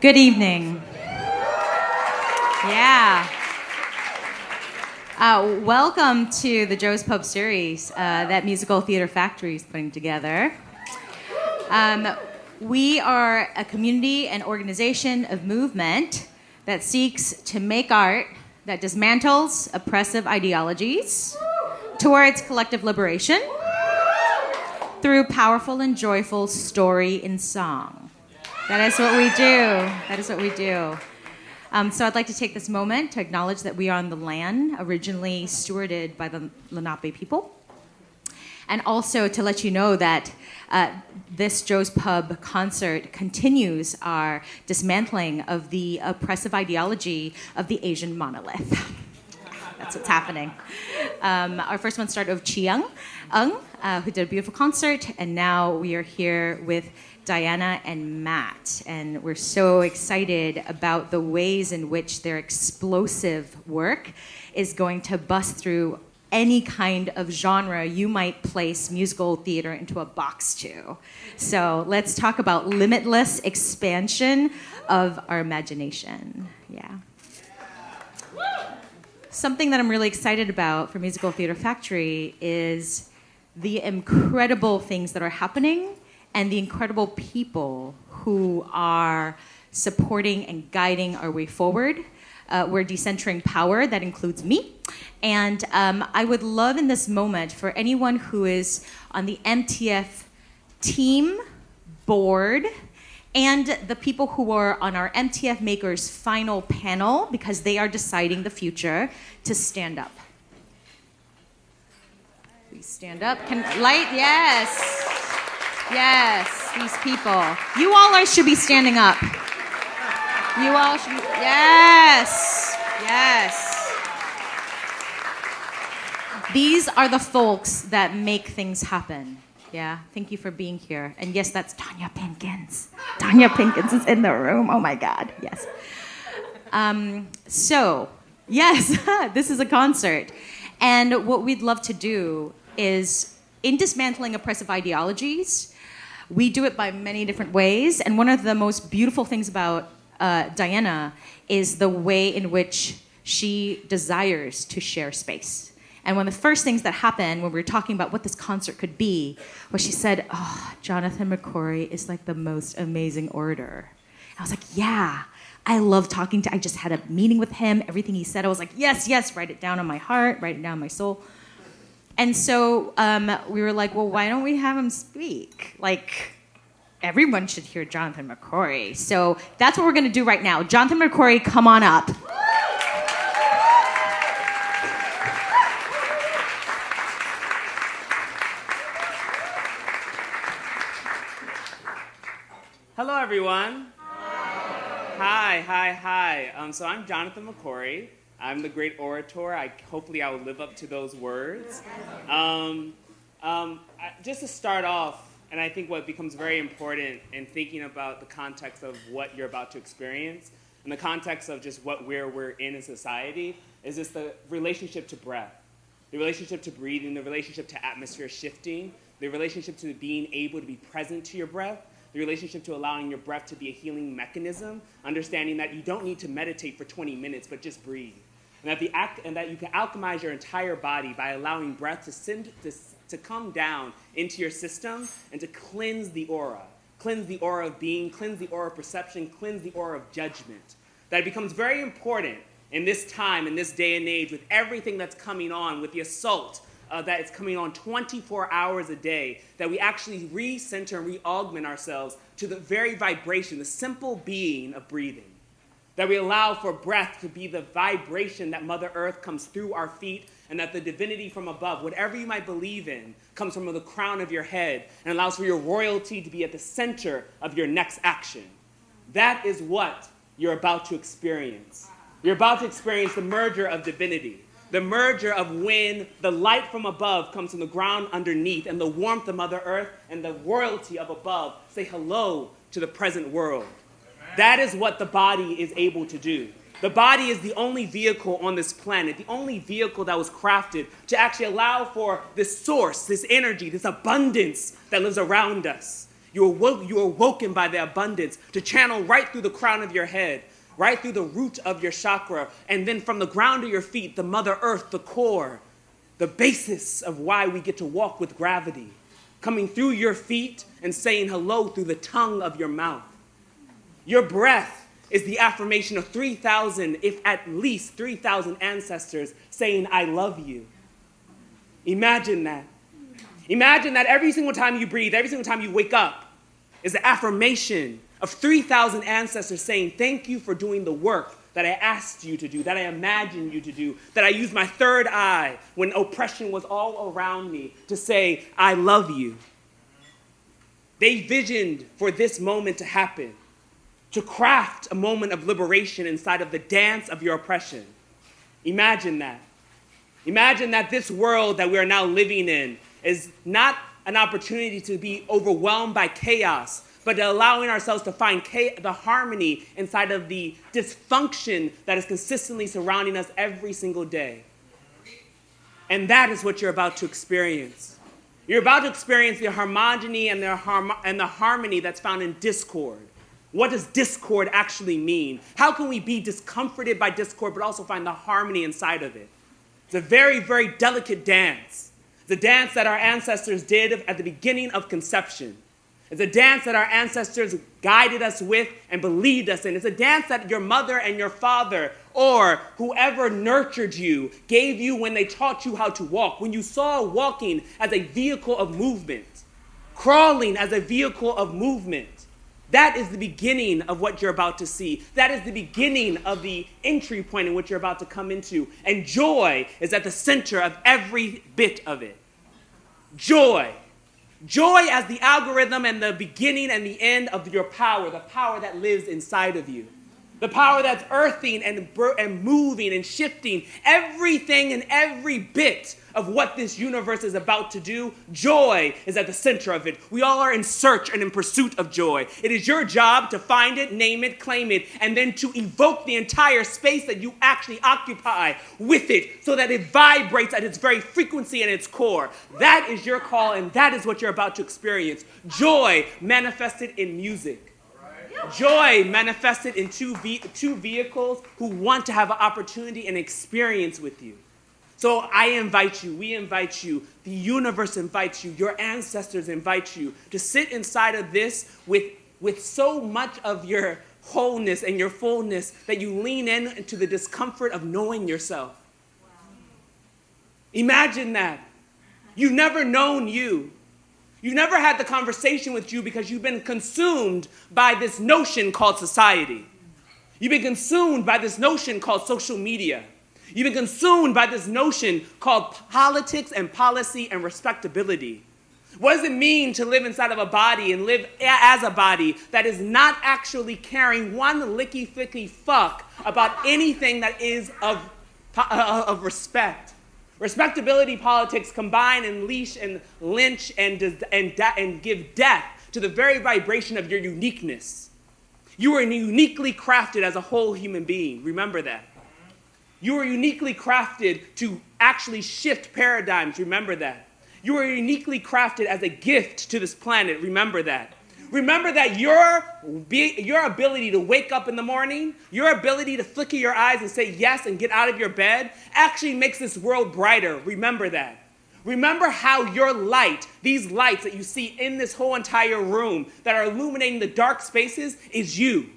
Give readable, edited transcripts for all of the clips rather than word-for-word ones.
Good evening. Yeah. Welcome to the Joe's Pub series that Musical Theater Factory is putting together. We are a community and organization of movement that seeks to make art that dismantles oppressive ideologies towards collective liberation through powerful and joyful story in song. That is what we do. That is what we do. So I'd like to take this moment to acknowledge that we are on the land originally stewarded by the Lenape people. And also to let you know that this Joe's Pub concert continues our dismantling of the oppressive ideology of the Asian monolith. That's what's happening. Our first one started with Chiang who did a beautiful concert, and now we are here with Diana and Matt, and we're so excited about the ways in which their explosive work is going to bust through any kind of genre you might place musical theater into a box to. So let's talk about limitless expansion of our imagination. Yeah. Something that I'm really excited about for Musical Theater Factory is the incredible things that are happening and the incredible people who are supporting and guiding our way forward. We're decentering power, that includes me. And I would love in this moment for anyone who is on the MTF team, board, and the people who are on our MTF Makers final panel, because they are deciding the future, to stand up. Please stand up. Light, yes. Yes, these people. You all should be standing up. You all should be, yes, yes. These are the folks that make things happen. Yeah, thank you for being here. And yes, that's Tanya Pinkins. Tanya Pinkins is in the room. Oh my God, yes. So, yes, this is a concert. And what we'd love to do is, in dismantling oppressive ideologies, we do it by many different ways. And one of the most beautiful things about Diana is the way in which she desires to share space. And one of the first things that happened when we were talking about what this concert could be was she said, "Oh, Jonathan McCrory is like the most amazing orator." I was like, yeah, I love talking to, I just had a meeting with him. Everything he said, I was like, yes, yes, write it down on my heart, write it down on my soul. And so we were like, well, why don't we have him speak? Like, everyone should hear Jonathan McCrory. So that's what we're going to do right now. Jonathan McCrory, come on up. Hello, everyone. Hi. So I'm Jonathan McCrory. I'm the great orator. Hopefully I will live up to those words. Just to start off, and I think what becomes very important in thinking about the context of what you're about to experience, and the context of just where we're in society, is just the relationship to breath, the relationship to breathing, the relationship to atmosphere shifting, the relationship to being able to be present to your breath, the relationship to allowing your breath to be a healing mechanism, understanding that you don't need to meditate for 20 minutes, but just breathe. And that you can alchemize your entire body by allowing breath to come down into your system and to cleanse the aura of being, cleanse the aura of perception, cleanse the aura of judgment. That it becomes very important in this time, in this day and age, with everything that's coming on, with the assault that is coming on 24 hours a day, that we actually recenter and re-augment ourselves to the very vibration, the simple being of breathing. That we allow for breath to be the vibration that Mother Earth comes through our feet, and that the divinity from above, whatever you might believe in, comes from the crown of your head and allows for your royalty to be at the center of your next action. That is what you're about to experience. You're about to experience the merger of divinity, the merger of when the light from above comes from the ground underneath, and the warmth of Mother Earth and the royalty of above say hello to the present world. That is what the body is able to do. The body is the only vehicle on this planet, the only vehicle that was crafted to actually allow for this source, this energy, this abundance that lives around us. You are woken by the abundance to channel right through the crown of your head, right through the root of your chakra, and then from the ground of your feet, the Mother Earth, the core, the basis of why we get to walk with gravity, coming through your feet and saying hello through the tongue of your mouth. Your breath is the affirmation of 3,000, if at least 3,000 ancestors saying, I love you. Imagine that. Imagine that every single time you breathe, every single time you wake up, is the affirmation of 3,000 ancestors saying, thank you for doing the work that I asked you to do, that I imagined you to do, that I used my third eye when oppression was all around me to say, I love you. They visioned for this moment to happen, to craft a moment of liberation inside of the dance of your oppression. Imagine that. Imagine that this world that we are now living in is not an opportunity to be overwhelmed by chaos, but allowing ourselves to find the harmony inside of the dysfunction that is consistently surrounding us every single day. And that is what you're about to experience. You're about to experience the harmony and the harmony that's found in discord. What does discord actually mean? How can we be discomforted by discord but also find the harmony inside of it? It's a very, very delicate dance. It's a dance that our ancestors did at the beginning of conception. It's a dance that our ancestors guided us with and believed us in. It's a dance that your mother and your father or whoever nurtured you gave you when they taught you how to walk. When you saw walking as a vehicle of movement, crawling as a vehicle of movement, that is the beginning of what you're about to see. That is the beginning of the entry point in which you're about to come into. And joy is at the center of every bit of it. Joy. Joy as the algorithm and the beginning and the end of your power, the power that lives inside of you. The power that's earthing and moving and shifting everything and every bit of what this universe is about to do. Joy is at the center of it. We all are in search and in pursuit of joy. It is your job to find it, name it, claim it, and then to evoke the entire space that you actually occupy with it so that it vibrates at its very frequency and its core. That is your call, and that is what you're about to experience. Joy manifested in music. Joy manifested in two vehicles who want to have an opportunity and experience with you. So I invite you, we invite you, the universe invites you, your ancestors invite you to sit inside of this with so much of your wholeness and your fullness that you lean into the discomfort of knowing yourself. Wow. Imagine that. You've never known you. You've never had the conversation with you because you've been consumed by this notion called society. You've been consumed by this notion called social media. You've been consumed by this notion called politics and policy and respectability. What does it mean to live inside of a body and live as a body that is not actually caring one licky-flicky fuck about anything that is of respect? Respectability politics combine and leash and lynch and give death to the very vibration of your uniqueness. You are uniquely crafted as a whole human being. Remember that. You are uniquely crafted to actually shift paradigms. Remember that. You are uniquely crafted as a gift to this planet. Remember that. Remember that your ability to wake up in the morning, your ability to flicker your eyes and say yes and get out of your bed actually makes this world brighter. Remember that. Remember how your light, these lights that you see in this whole entire room that are illuminating the dark spaces is you.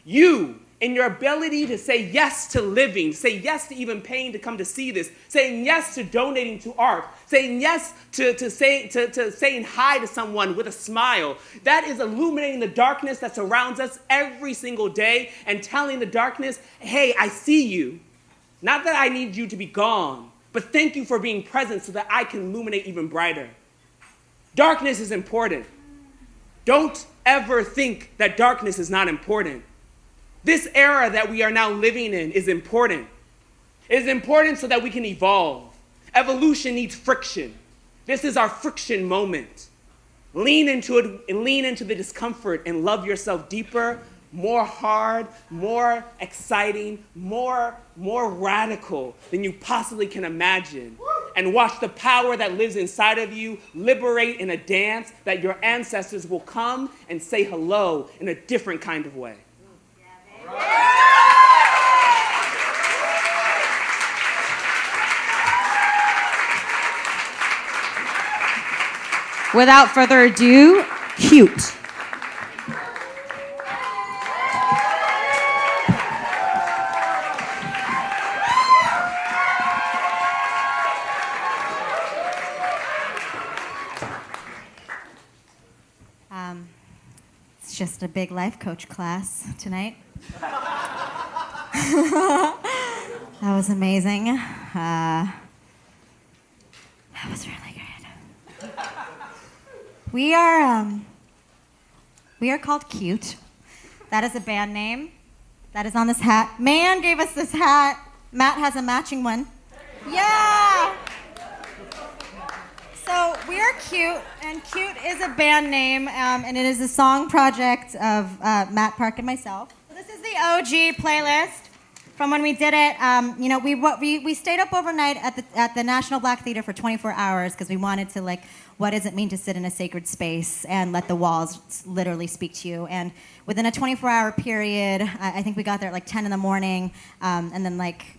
You. In your ability to say yes to living, say yes to even paying to come to see this, saying yes to donating to art, saying yes to saying hi to someone with a smile. That is illuminating the darkness that surrounds us every single day and telling the darkness, hey, I see you. Not that I need you to be gone, but thank you for being present so that I can illuminate even brighter. Darkness is important. Don't ever think that darkness is not important. This era that we are now living in is important. It is important so that we can evolve. Evolution needs friction. This is our friction moment. Lean into it and lean into the discomfort and love yourself deeper, more hard, more exciting, more radical than you possibly can imagine. and watch the power that lives inside of you liberate in a dance that your ancestors will come and say hello in a different kind of way. Without further ado, Cute. It's just a big life coach class tonight. That was amazing. That was really good. We are called Cute. That is a band name. That is on this hat. Mei Ann gave us this hat. Matt has a matching one. Yeah! So we are Cute, and Cute is a band name, and it is a song project of Matt Park and myself. This is the OG playlist from when we did it. We stayed up overnight at the National Black Theater for 24 hours because we wanted to, like, what does it mean to sit in a sacred space and let the walls literally speak to you? And within a 24-hour period, I think we got there at like 10 in the morning, and then like,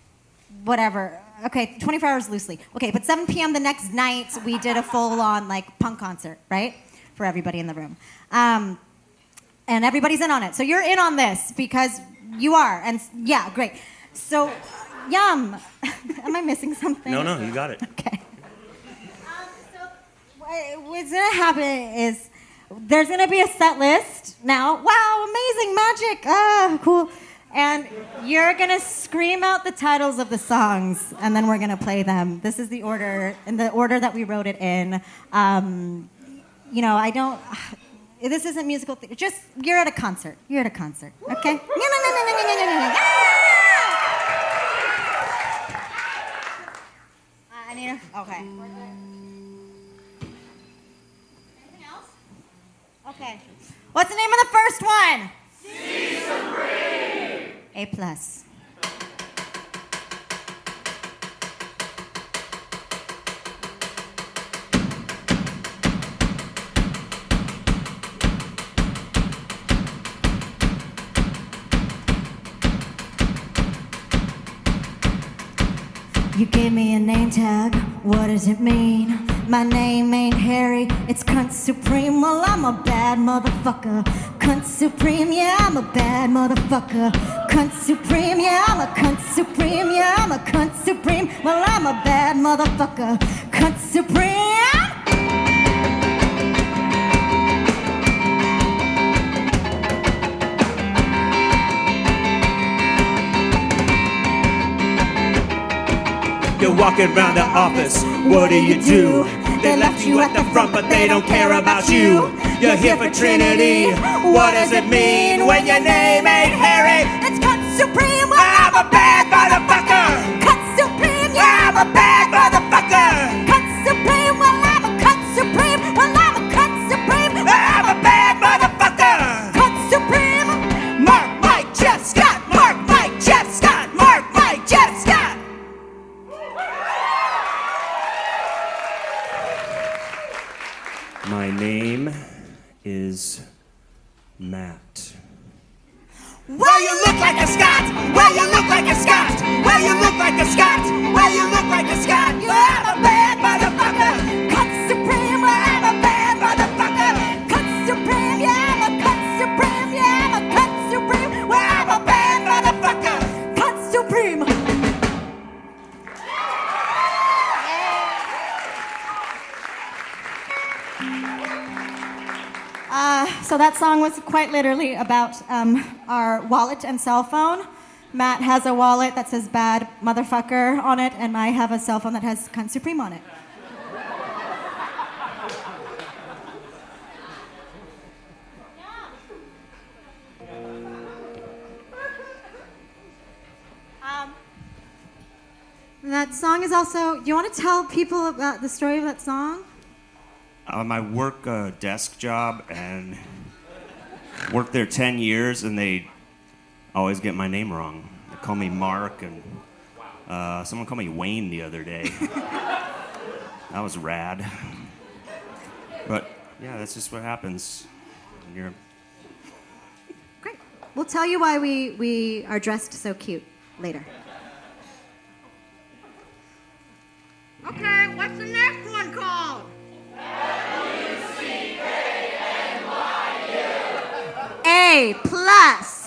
whatever. Okay, 24 hours loosely. Okay, but 7 p.m. the next night, we did a full-on like punk concert, right? For everybody in the room. And everybody's in on it. So you're in on this because you are. And yeah, great. So, yum. Am I missing something? No, you got it. Okay. What's gonna happen is there's gonna be a set list now. Wow, amazing, magic, cool. And you're gonna scream out the titles of the songs, and then we're gonna play them. This is the order, in the order that we wrote it in. This isn't musical theater. Just, you're at a concert. You're at a concert, okay? Okay. Okay. What's the name of the first one? See Supreme. A+. You gave me a name tag. What does it mean? My name ain't Harry, it's Cunt Supreme. Well, I'm a bad motherfucker. Cunt Supreme, yeah, I'm a bad motherfucker. Cunt Supreme, yeah, I'm a cunt supreme. Yeah, I'm a cunt supreme. Well, I'm a bad motherfucker. Cunt Supreme. You're walking around the office, what do? They left you at the front, but they don't care about you. You're here for Trinity, what does it mean when your name ain't Harry? It's Cunt Supreme. Well, I'm a bad motherfucker. Cunt Supreme, yeah, I'm a bad motherfucker. Cunt Supreme. Well, I'm a Cunt Supreme. Well, I'm a Cunt Supreme. I'm a bad motherfucker. Cunt Supreme. Mark, Mike, Jeff, Scott. Mark, Mike, Jeff, Scott. Mark, Mike, Jeff, Scott. My name is Matt. Well, You look like a Scot. Well, you look like a Scot. Well, you look like a Scot. Well, you look like a Scot. You're a bad motherfucker. Cunt Supreme. I'm a bad motherfucker. Cunt Supreme. Yeah, I'm a Cunt Supreme. Yeah, I'm a Cunt Supreme. Well, I'm a bad motherfucker. Cunt Supreme. So that song was quite literally about our wallet and cell phone. Matt has a wallet that says bad motherfucker on it, and I have a cell phone that has Cunt Supreme on it. That song is also, do you want to tell people about the story of that song? I work a desk job and worked there 10 years, and they always get my name wrong. They call me Mark, and someone called me Wayne the other day. That was rad. But yeah, that's just what happens when you're. Great. We'll tell you why we are dressed so cute later. Okay, what's the next one called? A plus.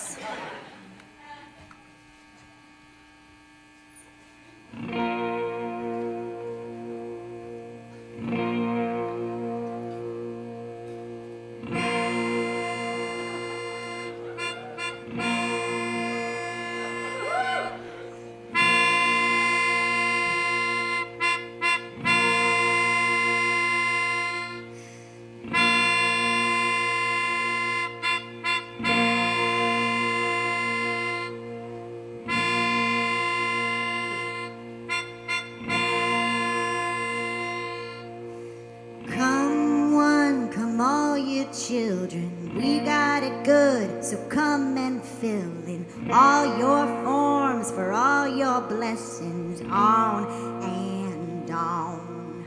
Come one, come all you children. We got it good, so come and fill in all your forms for all your blessings on and on.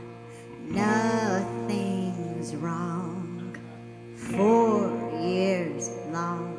Nothing's wrong. 4 years long.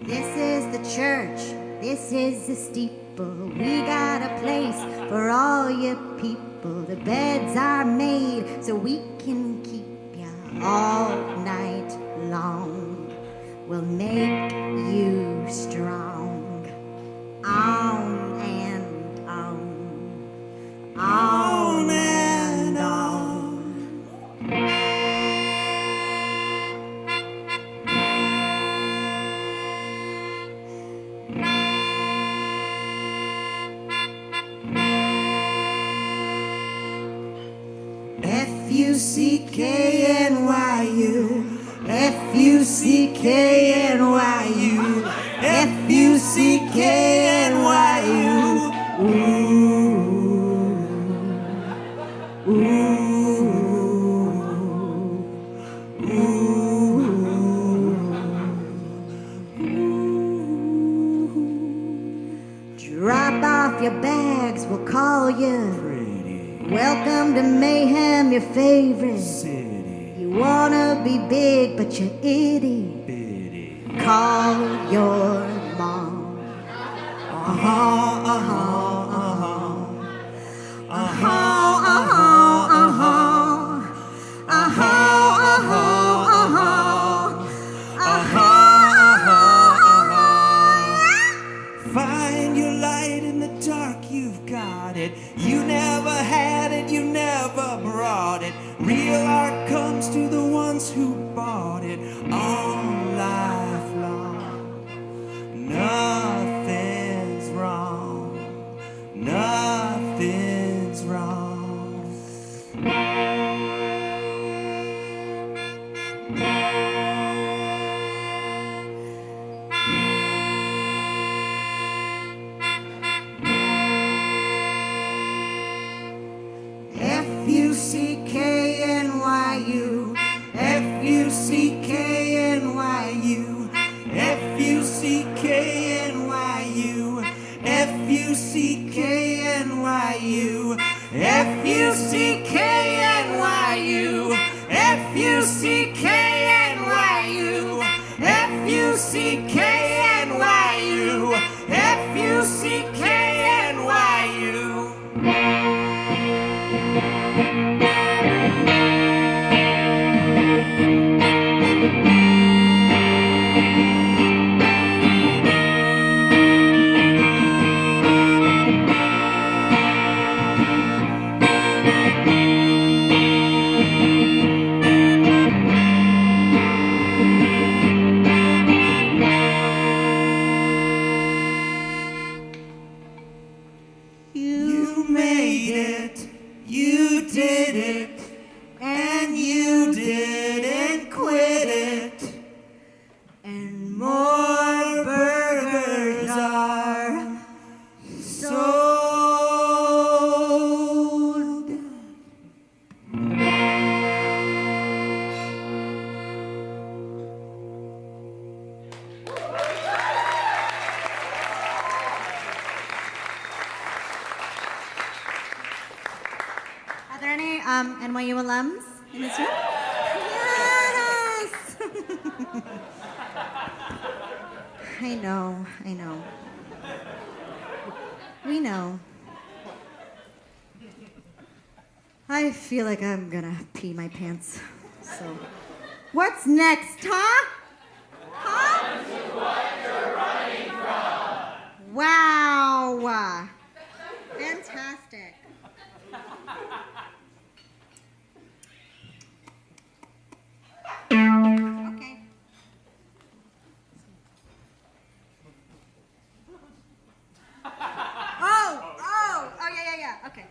This is the church, this is the steeple. We got a place for all you people. The beds are made so we can keep ya all night long. We'll make you strong. On and on. On and on. F-U-C-K-N-Y-U, F-U-C-K-N-Y-U, F-U-C-K-N-Y-U. Ooh, ooh. Drop off your bags, we'll call you. Welcome to Mayhem, your favorite City. You wanna be big, but you're itty. Bitty. Call your mom. Uh-huh, uh-huh, uh-huh. Uh-huh, uh-huh, uh-huh. Uh-huh, uh-huh, uh-huh. Find your light in the dark, you've got it. You never had it, you never brought it. Real art comes to the ones who bought it all life long. Nothing's wrong. Nothing's wrong. F-U-C-K-N-Y-U, F-U-C-K-N-Y-U, F-U-C-K-N-Y-U, F-U-C-K-N-Y-U, F-U-C-K-N-Y-U, F-U-C-K-N-Y-U, F-U-C-K-N-Y-U, F-U-C-K-N-Y-U. You Made it, you did it, and you didn't quit it. and more burgers are sold. NYU alums in this room? Yes! I know. We know. I feel like I'm gonna pee my pants. So, what's next, huh? Huh? Wow. Fantastic. Okay. Oh, yeah. Okay.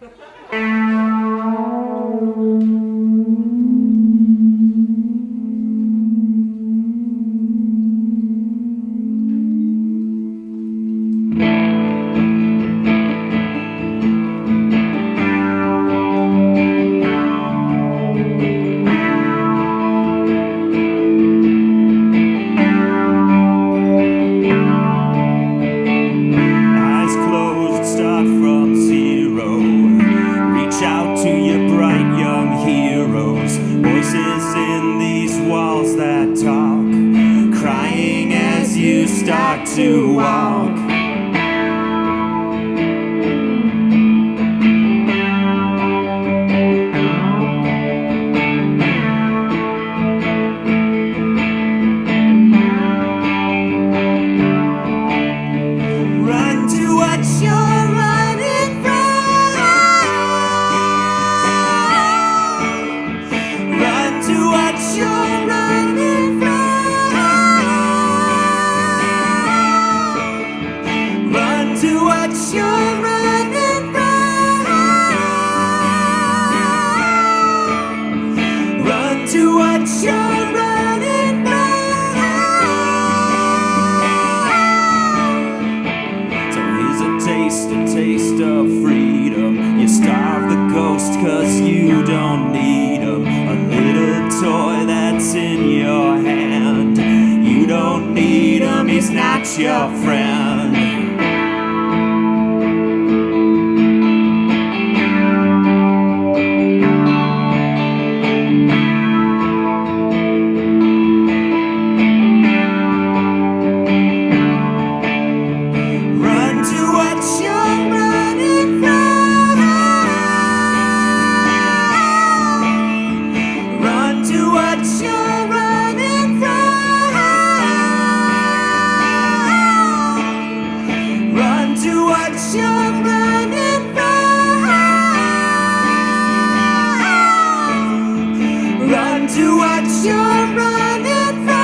Eyes closed, start from zero. Reach out to your bright young heroes. Voices in these walls that talk, crying as you start to walk. Run to what you're running from. Run to what you're running from. Run to what you're running from. Run to what you're running from. So here's a taste of freedom. You starve the ghost cause you don't need 'em. A little toy that's in your hand. You don't need 'em, he's not your friend. Run to what you're running from. Run to what you're running from. Run to what you're running from. Run to what you're running from.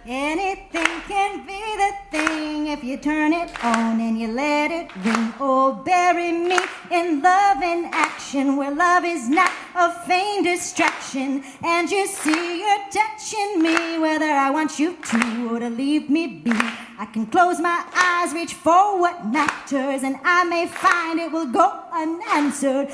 Anything can be the thing if you turn it on and you let it ring. Oh, bury me in love and action where love is not a vain distraction. And you see you're touching me, whether I want you to or to leave me be. I can close my eyes, reach for what matters, and I may find it will go unanswered.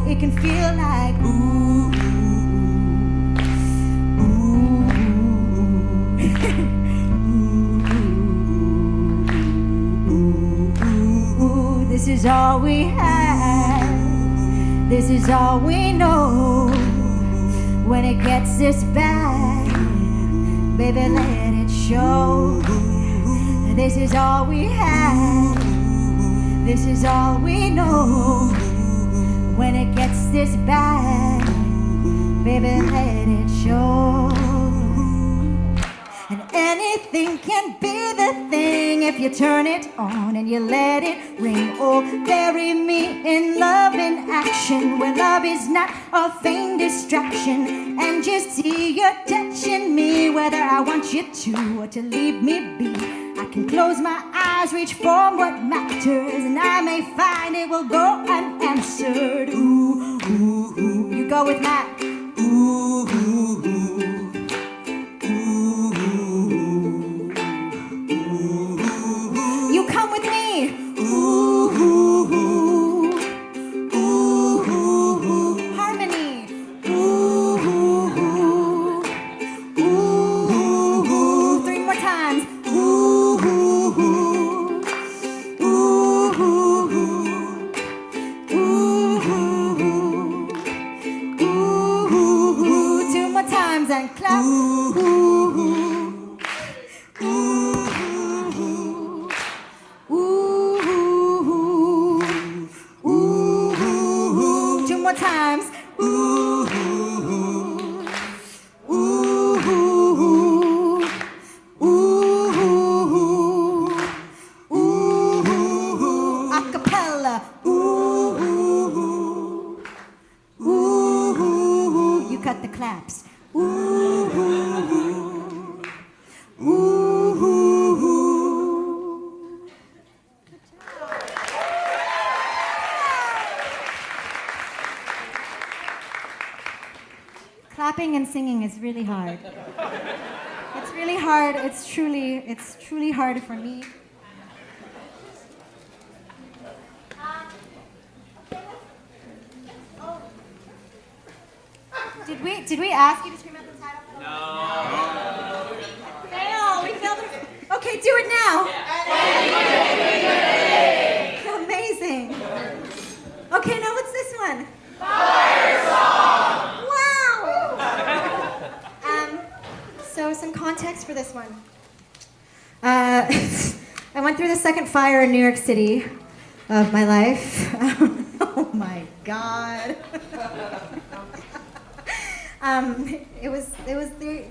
It can feel like ooh, ooh. This is all we have. This is all we know. When it gets this bad, baby, let it show. This is all we have. This is all we know. When it gets this bad, baby, let it show. And anything can be the thing if you turn it on and you let it ring. Oh, bury me in love in action, where love is not a vain distraction. And you see you're touching me, whether I want you to or to leave me be. I can close my eyes, reach for what matters, and I may find it will go unanswered. Ooh, ooh, ooh. You go with Matt. Ooh, ooh, ooh. Ooh, ooh, ooh. You come with me. Ooh, ooh, ooh. Ooh, ooh, ooh. Harmony. Ooh, ooh, ooh. Ooh, ooh, ooh. 3 more times. Ooh, ooh, ooh. Ooh, ooh, ooh. Ooh, ooh, ooh. Ooh, ooh, ooh. 2 more times and clap. Ooh, ooh, ooh. Ooh, ooh, ooh. Ooh, ooh, ooh. Ooh, ooh, ooh. 2 more times. Ooh, ooh, ooh. Ooh, ooh, ooh. Ooh, ooh, ooh. Ooh, ooh, ooh. Acapella. Ooh, ooh, ooh. Ooh, ooh, ooh. You cut the claps. Ooh, ooh, ooh. Ooh, ooh, ooh. Clapping and singing is really hard. It's really hard. It's truly hard for me. Did we ask you to scream out the title? No. Fail. We failed. Okay, do it now. Amazing. Okay, now what's this one? Fire song. Wow. So some context for this one. I went through the second fire in New York City of my life. Oh my God.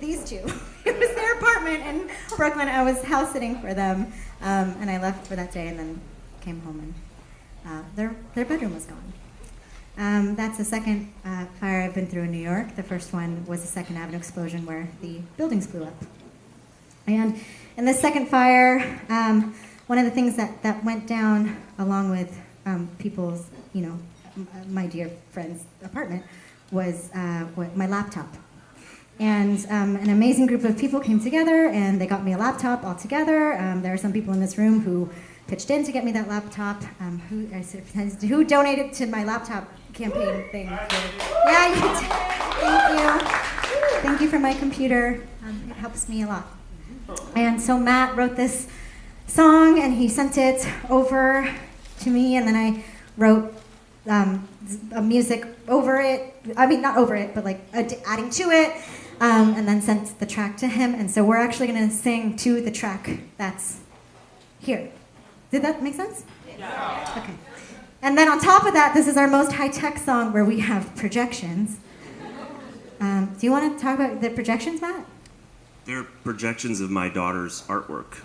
These two. It was their apartment in Brooklyn. I was house sitting for them, and I left for that day and then came home and their bedroom was gone. That's the second fire I've been through in New York. The first one was the 2nd Avenue explosion where the buildings blew up. And in the second fire, one of the things that went down along with people's, my dear friend's apartment was my laptop. And an amazing group of people came together and they got me a laptop all together. There are some people in this room who pitched in to get me that laptop, who donated to my laptop campaign thing. Yeah, you did. Thank you. Thank you for my computer. It helps me a lot. And so Matt wrote this song and he sent it over to me, and then I wrote music over it. I mean, not over it, but like adding to it, and then sent the track to him. And so we're actually going to sing to the track that's here. Did that make sense? Yeah. Okay. And then on top of that, this is our most high-tech song where we have projections. Do you want to talk about the projections, Matt? They're projections of my daughter's artwork.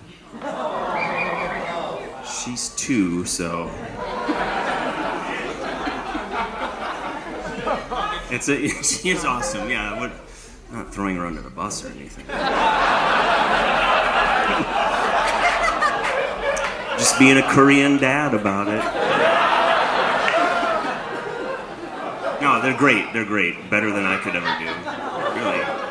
She's 2, so... she is awesome, yeah. Not throwing her under the bus or anything. Just being a Korean dad about it. No, they're great. They're great. Better than I could ever do. Really.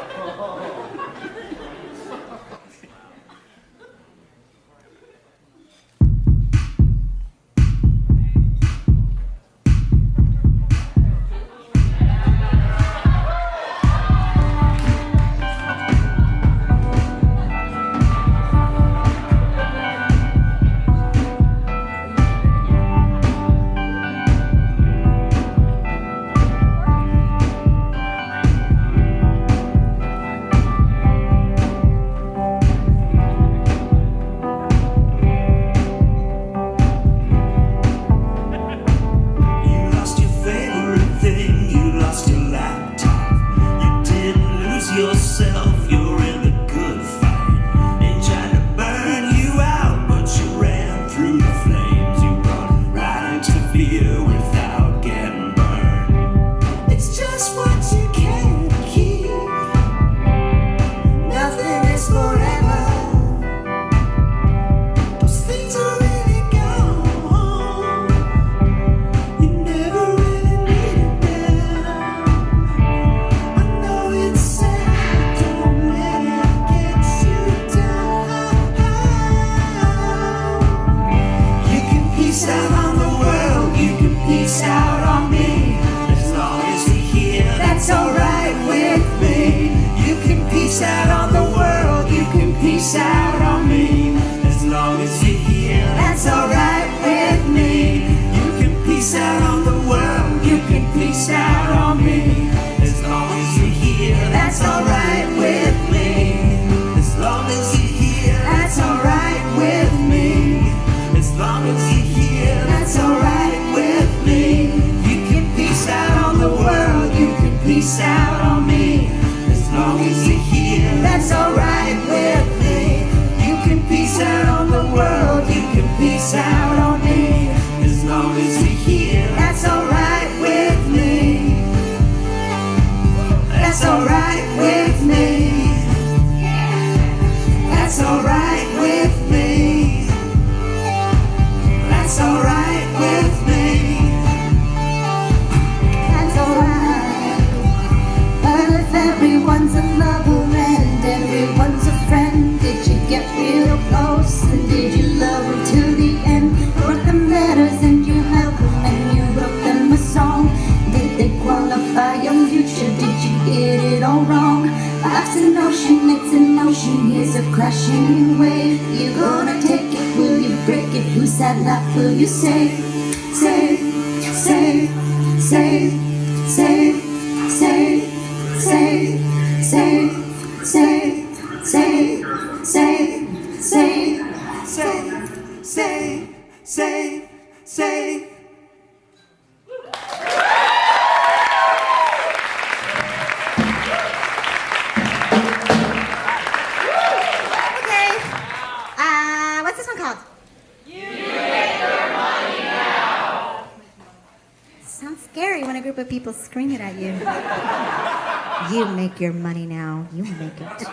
You make your money now. You make it.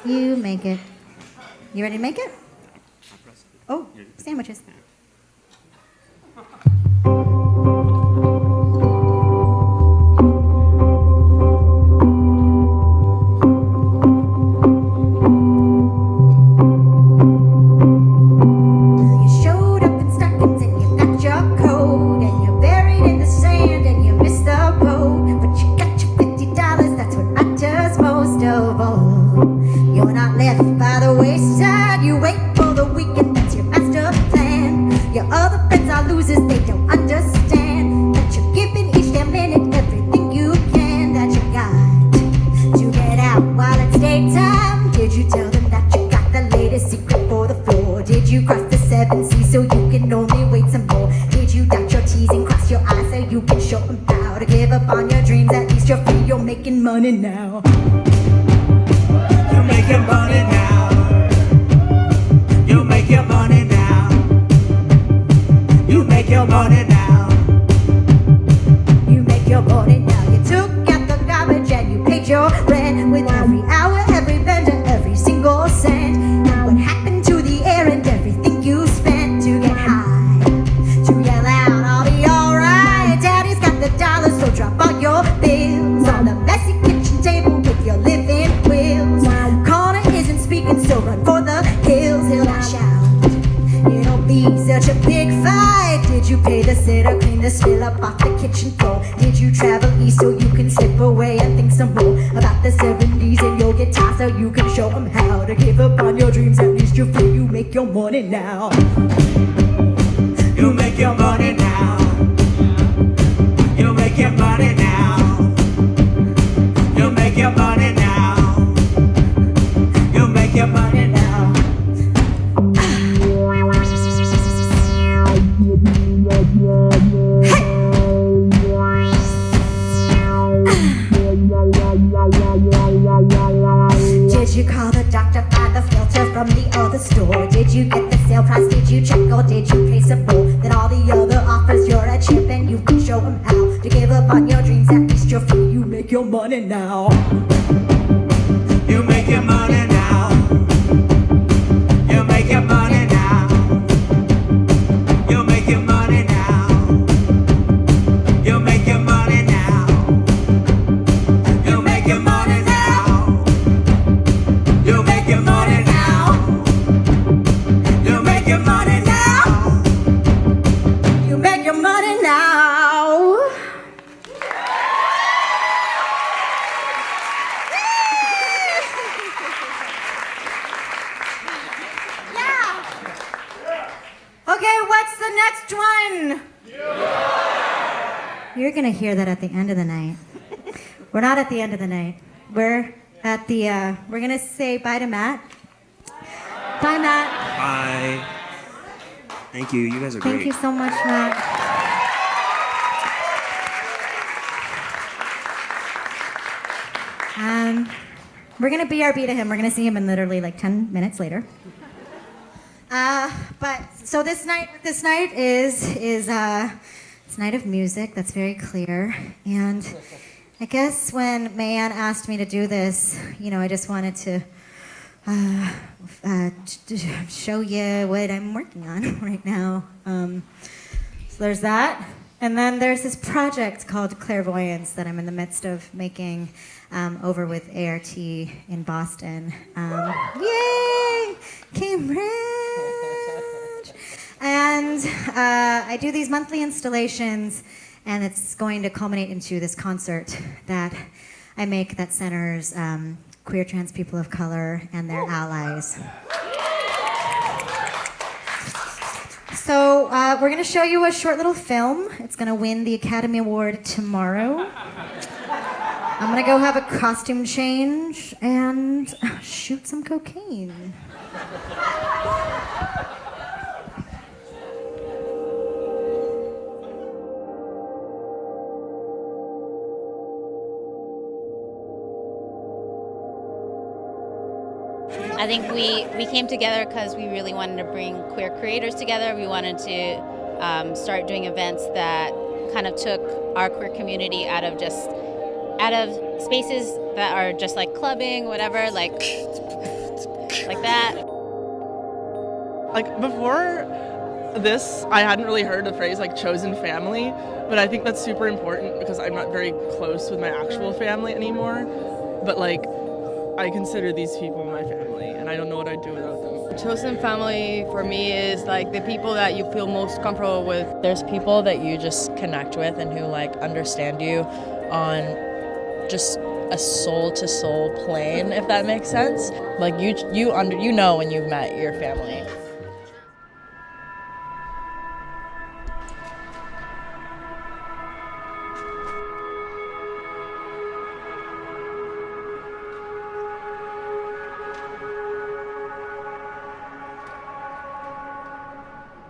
You make it. You ready to make it? Oh, sandwiches. You make your money now. You took out the garbage and rent with every hour, every vendor, every single cent. And what happened to the air and everything you spent to get high? To yell out, I'll be alright. Daddy's got the dollars, so drop all your bills on the messy kitchen table with your living wills. Corner isn't speaking, so run for the hills. He'll lash out. It'll be such a big fight. Did you pay the sitter, clean the spill up off the kitchen floor? Did you travel east so you can slip away and think some more about the 70s and your guitar so you can show them how to give up on your dreams? At least you're free, you make your money now. You make your money now. You make your money now. You make your money now. You make your money now. Did you call the doctor, buy the filter from the other store? Did you get the sale price? Did you check or did you pay some more than all the other offers? You're a champ and you can show them how to give up on your dreams. At least you're free, you make your money now. You make your money now. You make your money now. You make your money now. You make your money now. You make your money now. You make your money now. You make your money now. You make your money now. Yeah. Okay, what's the next one? You're gonna hear that at the end of the night. We're not at the end of the night. We're at the, we're gonna say bye to Matt. Bye, Matt. Bye. Thank you. You guys are great. Thank you so much, Matt. We're gonna BRB to him. We're gonna see him in literally like 10 minutes later. But so this night is it's a night of music. That's very clear. And I guess when Mei Ann asked me to do this, you know, I just wanted to show you what I'm working on right now. So there's that. And then there's this project called Clairvoyance that I'm in the midst of making over with ART in Boston. Yay! Cambridge! And I do these monthly installations, and it's going to culminate into this concert that I make that centers queer trans people of color and their allies. So we're going to show you a short little film. It's going to win the Academy Award tomorrow. I'm going to go have a costume change and shoot some cocaine. I think we came together because we really wanted to bring queer creators together. We wanted to start doing events that kind of took our queer community out of spaces that are just like clubbing, whatever, like that. Like before this, I hadn't really heard the phrase like chosen family, but I think that's super important because I'm not very close with my actual family anymore. But like, I consider these people my family, and I don't know what I'd do without them. Chosen family for me is like the people that you feel most comfortable with. There's people that you just connect with and who like understand you on just a soul-to-soul plane, if that makes sense. Like you know when you've met your family.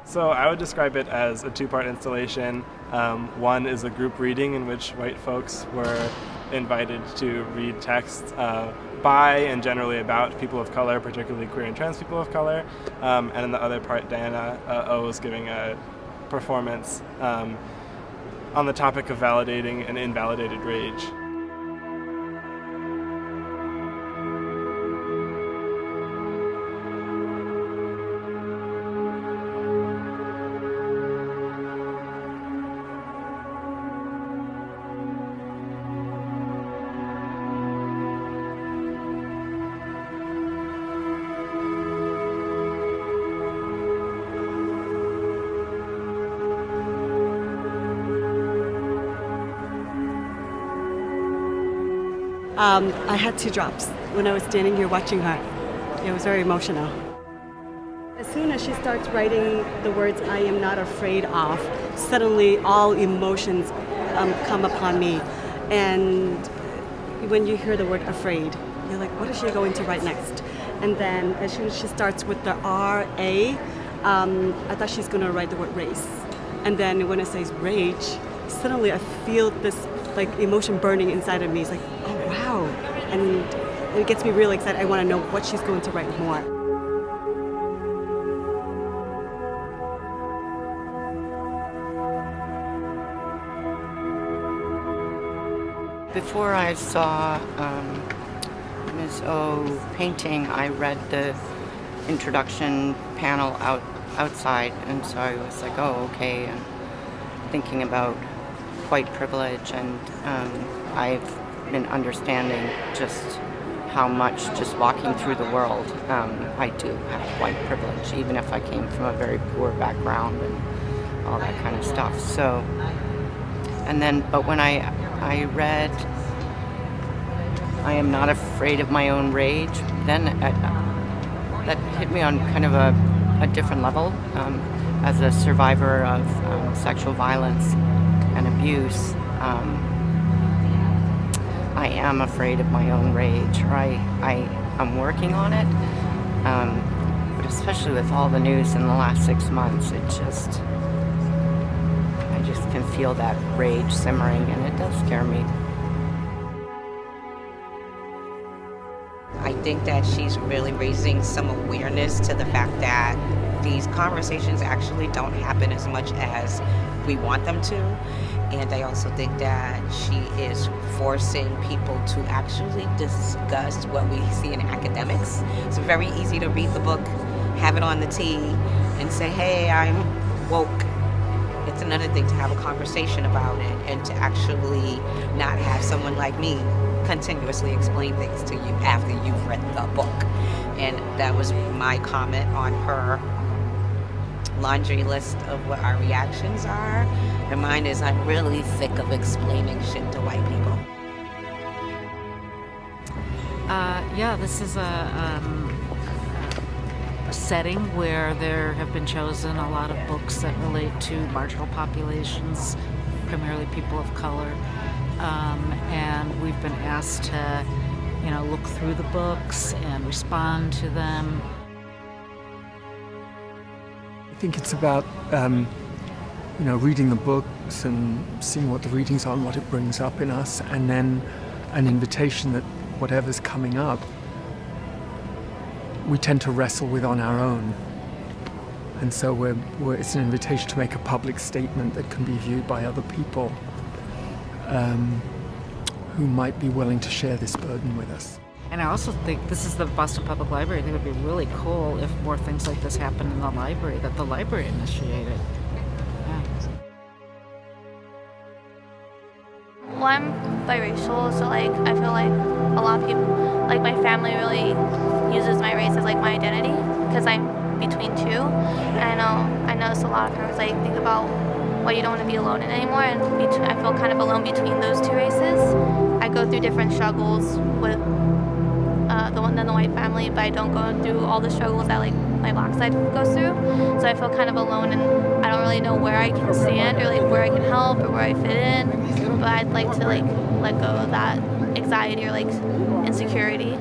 So I would describe it as a two-part installation. One is a group reading in which white folks were invited to read texts by and generally about people of color, particularly queer and trans people of color. And in the other part, Diana Oh was giving a performance on the topic of validating an invalidated rage. I had teardrops when I was standing here watching her. It was very emotional. As soon as she starts writing the words, "I am not afraid of," suddenly all emotions come upon me. And when you hear the word afraid, you're like, what is she going to write next? And then as soon as she starts with the R-A, I thought she's going to write the word race. And then when it says rage, suddenly I feel this like emotion burning inside of me. It's like, oh wow. And it gets me really excited. I want to know what she's going to write more. Before I saw Ms. O painting, I read the introduction panel outside, and so I was like, oh, okay, and thinking about white privilege, and I've been understanding just how much, just walking through the world, I do have white privilege, even if I came from a very poor background and all that kind of stuff. So, and then, but when I read "I am not afraid of my own rage," then that hit me on kind of a different level. As a survivor of sexual violence and abuse, I am afraid of my own rage. I'm working on it, but especially with all the news in the last 6 months, I just can feel that rage simmering, and it does scare me. I think that she's really raising some awareness to the fact that these conversations actually don't happen as much as we want them to. And I also think that she is forcing people to actually discuss what we see in academics. It's very easy to read the book, have it on the tea, and say, hey, I'm woke. It's another thing to have a conversation about it and to actually not have someone like me continuously explain things to you after you've read the book. And that was my comment on her laundry list of what our reactions are. And mine is, I'm really sick of explaining shit to white people. Yeah, this is a setting where there have been chosen a lot of books that relate to marginal populations, primarily people of color, and we've been asked to, look through the books and respond to them. I think it's about, reading the books and seeing what the reading's on, what it brings up in us, and then an invitation that whatever's coming up, we tend to wrestle with on our own. And so it's an invitation to make a public statement that can be viewed by other people who might be willing to share this burden with us. And I also think this is the Boston Public Library. I think it would be really cool if more things like this happened in the library, that the library initiated. Yeah. Well, I'm biracial, so I feel like a lot of people, my family really uses my race as my identity because I'm between two. And I notice a lot of parents think about what you don't want to be alone in anymore, and I feel kind of alone between those two races. I go through different struggles with the white family, but I don't go through all the struggles that my black side goes through. So I feel kind of alone, and I don't really know where I can stand or where I can help or where I fit in. But I'd like to let go of that anxiety or insecurity.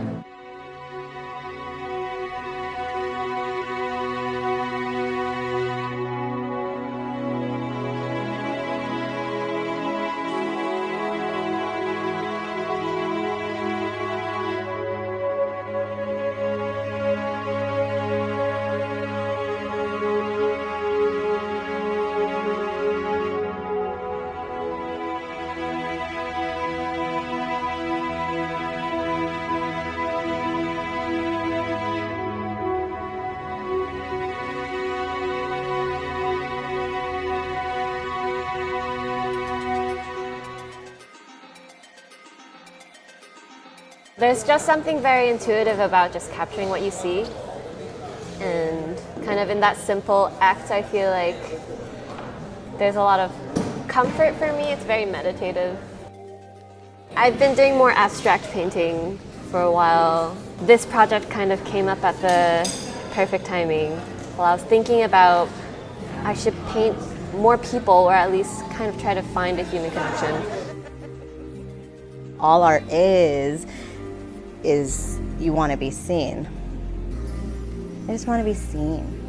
There's just something very intuitive about just capturing what you see. And kind of in that simple act, I feel like there's a lot of comfort for me. It's very meditative. I've been doing more abstract painting for a while. This project kind of came up at the perfect timing. While I was thinking about I should paint more people, or at least kind of try to find a human connection. All art is you want to be seen. I just want to be seen.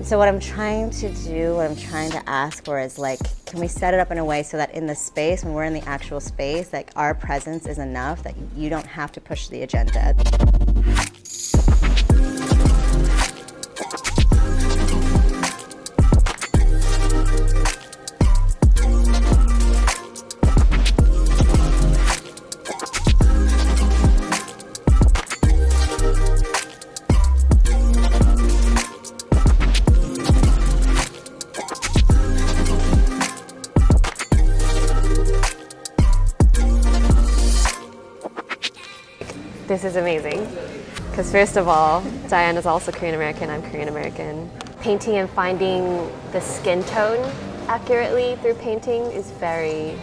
So what I'm trying to do, what I'm trying to ask for is like, can we set it up in a way so that in the space, when we're in the actual space, like our presence is enough that you don't have to push the agenda. This is amazing, because first of all, Diana's also Korean American, I'm Korean American. Painting and finding the skin tone accurately through painting is very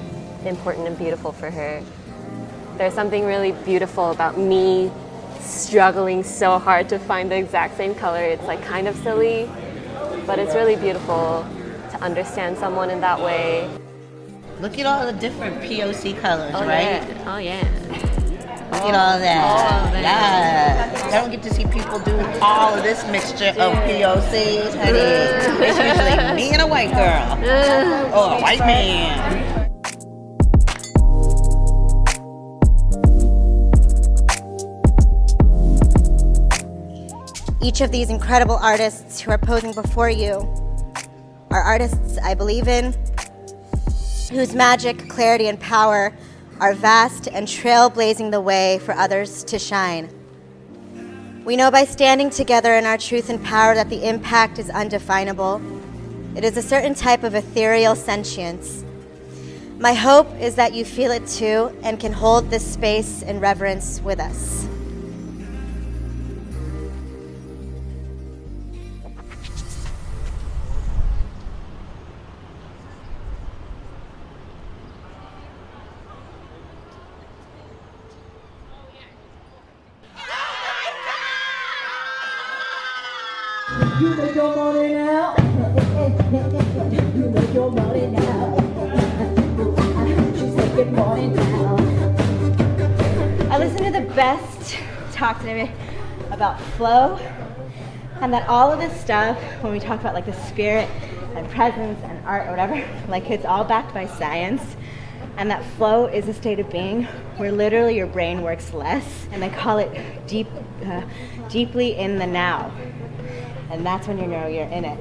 important and beautiful for her. There's something really beautiful about me struggling so hard to find the exact same color. It's like kind of silly, but it's really beautiful to understand someone in that way. Look at all the different POC colors, right? Yeah. Oh yeah. Look at all that. Yeah. I don't get to see people do all of this mixture of POCs, honey. It's usually me and a white girl. Or a white man. Each of these incredible artists who are posing before you are artists I believe in, whose magic, clarity, and power are vast and trailblazing the way for others to shine. We know by standing together in our truth and power that the impact is undefinable. It is a certain type of ethereal sentience. My hope is that you feel it too and can hold this space in reverence with us. You make your money now. You make your money now. She's making money now. I listened to the best talk today about flow, and that all of this stuff, when we talk about like the spirit and presence and art or whatever, like it's all backed by science, and that flow is a state of being where literally your brain works less, and they call it deeply in the now. And that's when you know you're in it.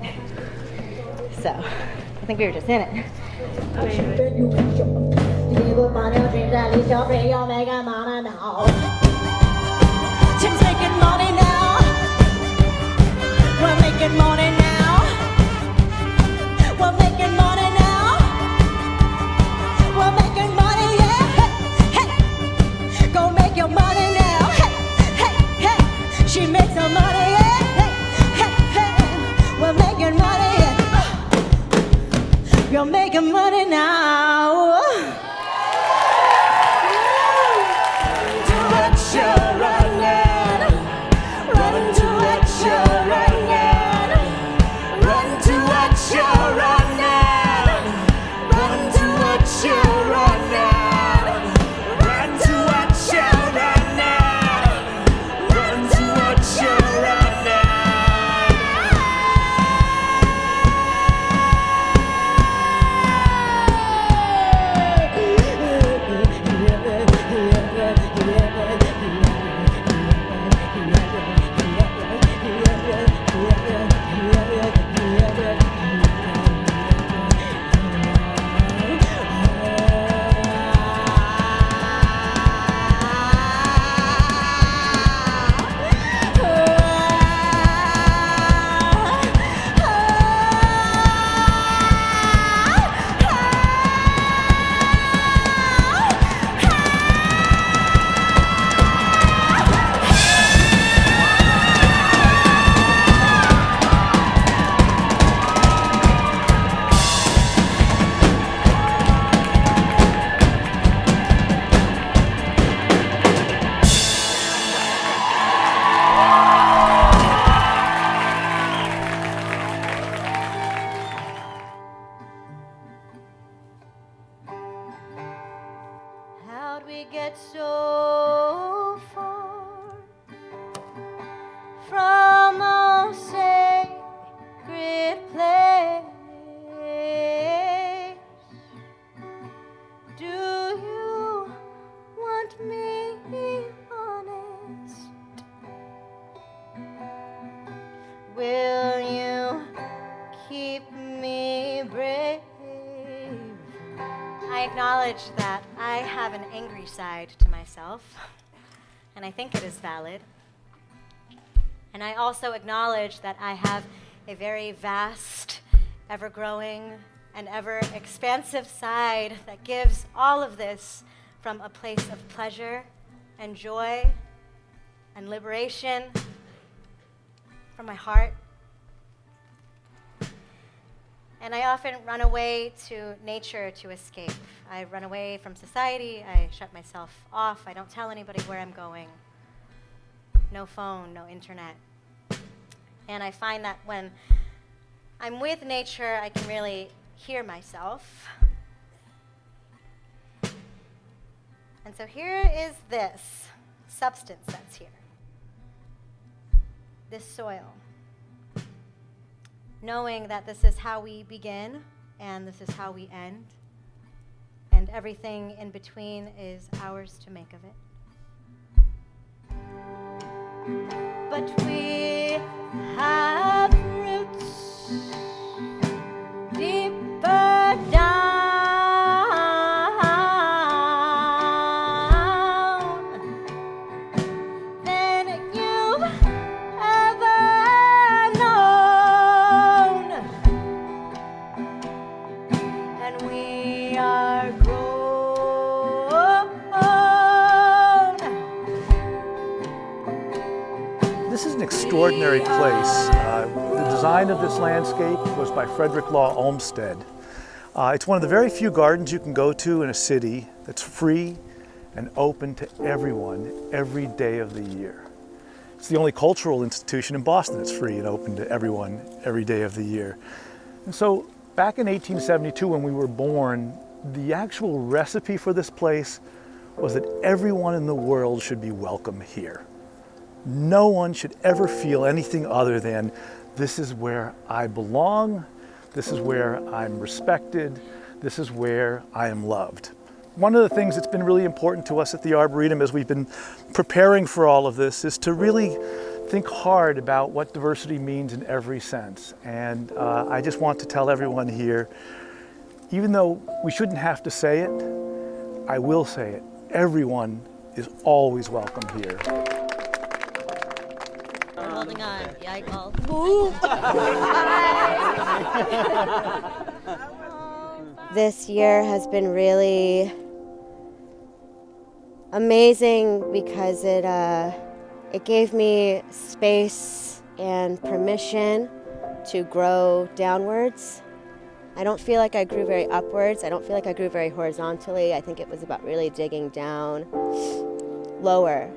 So, I think we were just in it. Tim's making money now. We're making money now. We're making money now. We're making money, yeah. Hey, go make your money now. Hey, hey, she makes her money, yeah. We're making money, yeah. You're making money now. Do it. get so far from a sacred place? Do you want me honest? Will you keep me brave? I acknowledge that I have an angry side to myself, and I think it is valid. And I also acknowledge that I have a very vast, ever-growing, and ever-expansive side that gives all of this from a place of pleasure and joy and liberation from my heart. And I often run away to nature to escape. I run away from society. I shut myself off. I don't tell anybody where I'm going. No phone, no internet. And I find that when I'm with nature, I can really hear myself. And so here is this substance that's here. This soil. Knowing that this is how we begin and this is how we end, and everything in between is ours to make of it. But we have roots deeper down than you've ever known, and we are grown. This is an extraordinary place. The design of this landscape was by Frederick Law Olmsted. It's one of the very few gardens you can go to in a city that's free and open to everyone every day of the year. It's the only cultural institution in Boston that's free and open to everyone every day of the year. And so back in 1872 when we were born, the actual recipe for this place was that everyone in the world should be welcome here. No one should ever feel anything other than, this is where I belong, this is where I'm respected, this is where I am loved. One of the things that's been really important to us at the Arboretum as we've been preparing for all of this is to really think hard about what diversity means in every sense. And I just want to tell everyone here, even though we shouldn't have to say it, I will say it. Everyone is always welcome here. I'm holding on. Yeah, I called. This year has been really amazing because it gave me space and permission to grow downwards. I don't feel like I grew very upwards. I don't feel like I grew very horizontally. I think it was about really digging down lower.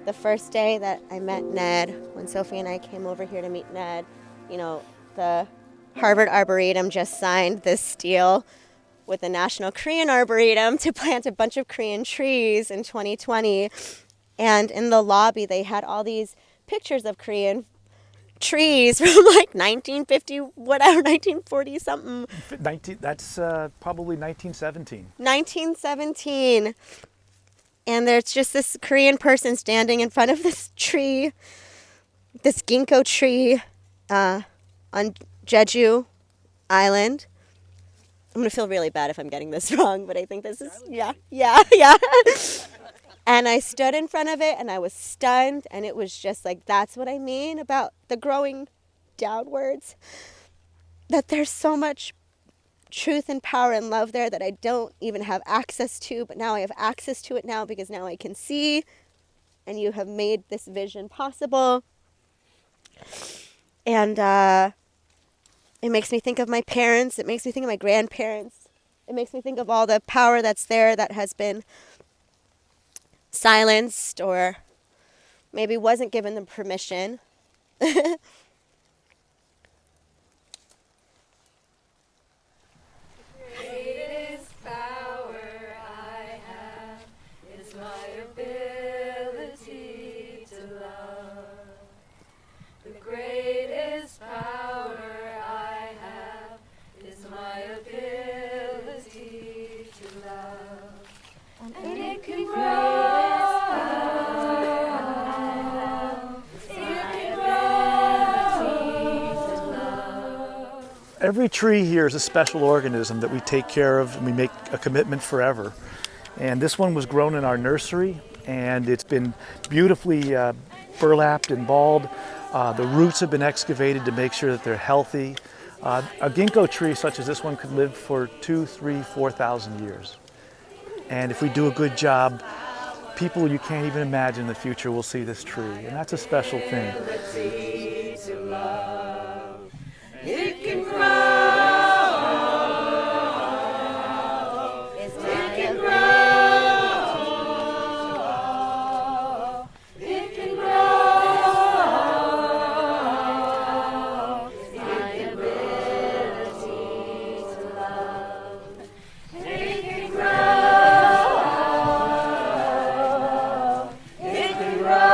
The first day that I met Ned, when Sophie and I came over here to meet Ned, you know, the Harvard Arboretum just signed this deal with the National Korean Arboretum to plant a bunch of Korean trees in 2020. And in the lobby, they had all these pictures of Korean trees from like 1950, whatever, 1940 something. That's probably 1917. 1917. And there's just this Korean person standing in front of this tree, this ginkgo tree on Jeju Island. I'm going to feel really bad if I'm getting this wrong, but I think this is, yeah. And I stood in front of it and I was stunned, and it was just like, that's what I mean about the growing downwards. That there's so much truth and power and love there that I don't even have access to, but now I have access to it now because now I can see, and you have made this vision possible. And it makes me think of my parents, it makes me think of my grandparents, it makes me think of all the power that's there that has been silenced or maybe wasn't given the permission. Greatest power I And it can grow. Every tree here is a special organism that we take care of and we make a commitment forever. And this one was grown in our nursery, and it's been beautifully burlapped and balled. The roots have been excavated to make sure that they're healthy. A ginkgo tree such as this one could live for 2,000, 3,000, 4,000 years. And if we do a good job, people you can't even imagine in the future will see this tree, and that's a special thing. It can grow. It can grow. It can grow. It's my ability to love. It can grow. It can grow.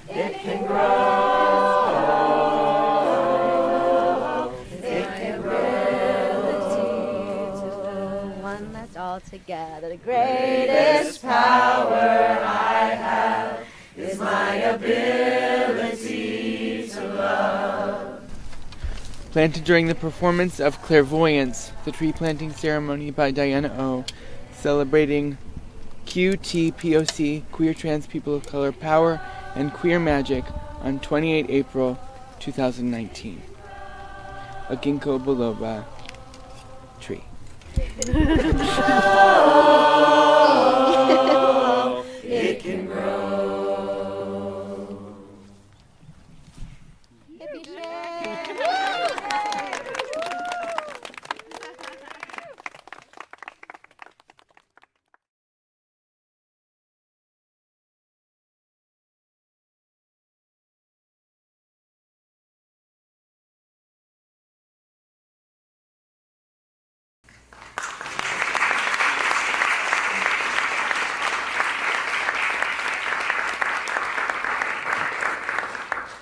It can grow. Altogether, the greatest power I have is my ability to love. Planted during the performance of Clairvoyance, the tree planting ceremony by Diana Oh, celebrating QTPOC, queer trans people of color power and queer magic on 28 April 2019. A ginkgo biloba tree. It can grow.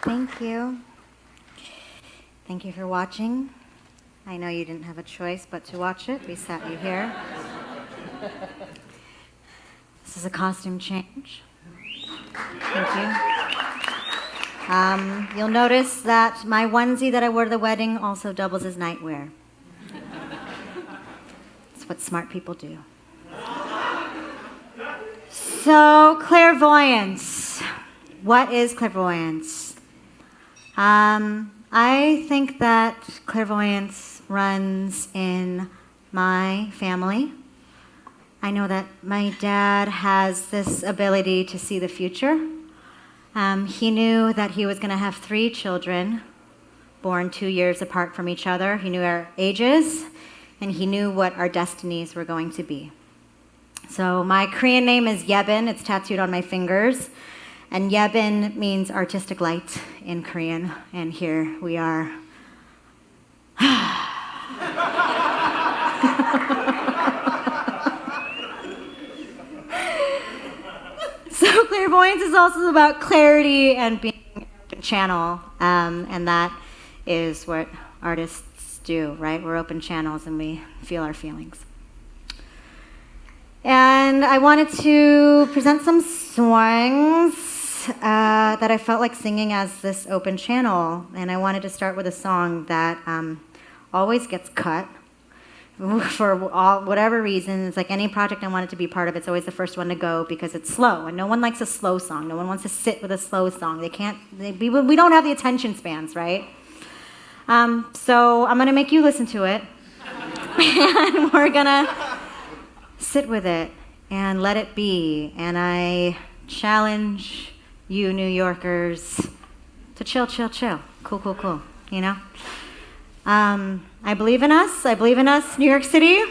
Thank you. Thank you for watching. I know you didn't have a choice but to watch it. We sat you here. This is a costume change. Thank you. You'll notice that my onesie that I wore to the wedding also doubles as nightwear. It's what smart people do. So, clairvoyance. What is clairvoyance? I think that clairvoyance runs in my family. I know that my dad has this ability to see the future. He knew that he was going to have 3 children born 2 years apart from each other. He knew our ages, and he knew what our destinies were going to be. So my Korean name is Yebin. It's tattooed on my fingers. And Yebin means artistic light in Korean. And here we are. So clairvoyance is also about clarity and being a channel. And that is what artists do, right? We're open channels and we feel our feelings. And I wanted to present some songs that I felt like singing as this open channel. And I wanted to start with a song that always gets cut for whatever reason. It's like any project I want it to be part of, it's always the first one to go because it's slow. And no one likes a slow song. No one wants to sit with a slow song. We don't have the attention spans, right? So I'm going to make you listen to it. And we're going to sit with it and let it be. And I challenge you New Yorkers to chill, chill, chill. Cool, cool, cool, you know? I believe in us. I believe in us, New York City.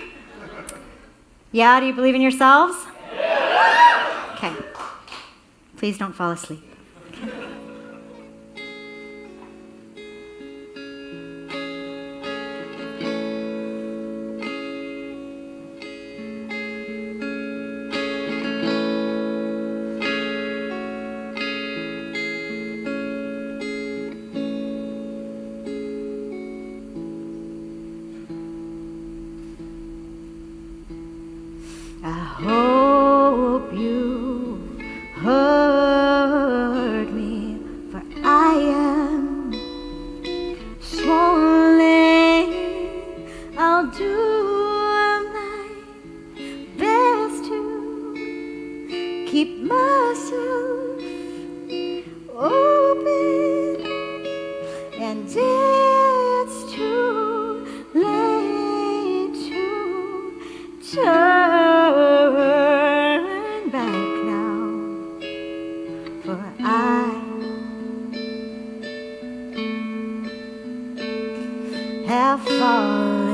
Yeah, do you believe in yourselves? Okay. Please don't fall asleep. I hope you heard me, for I am swollen. I'll do my best to keep myself open, and it's too late to turn back now, for I have fallen.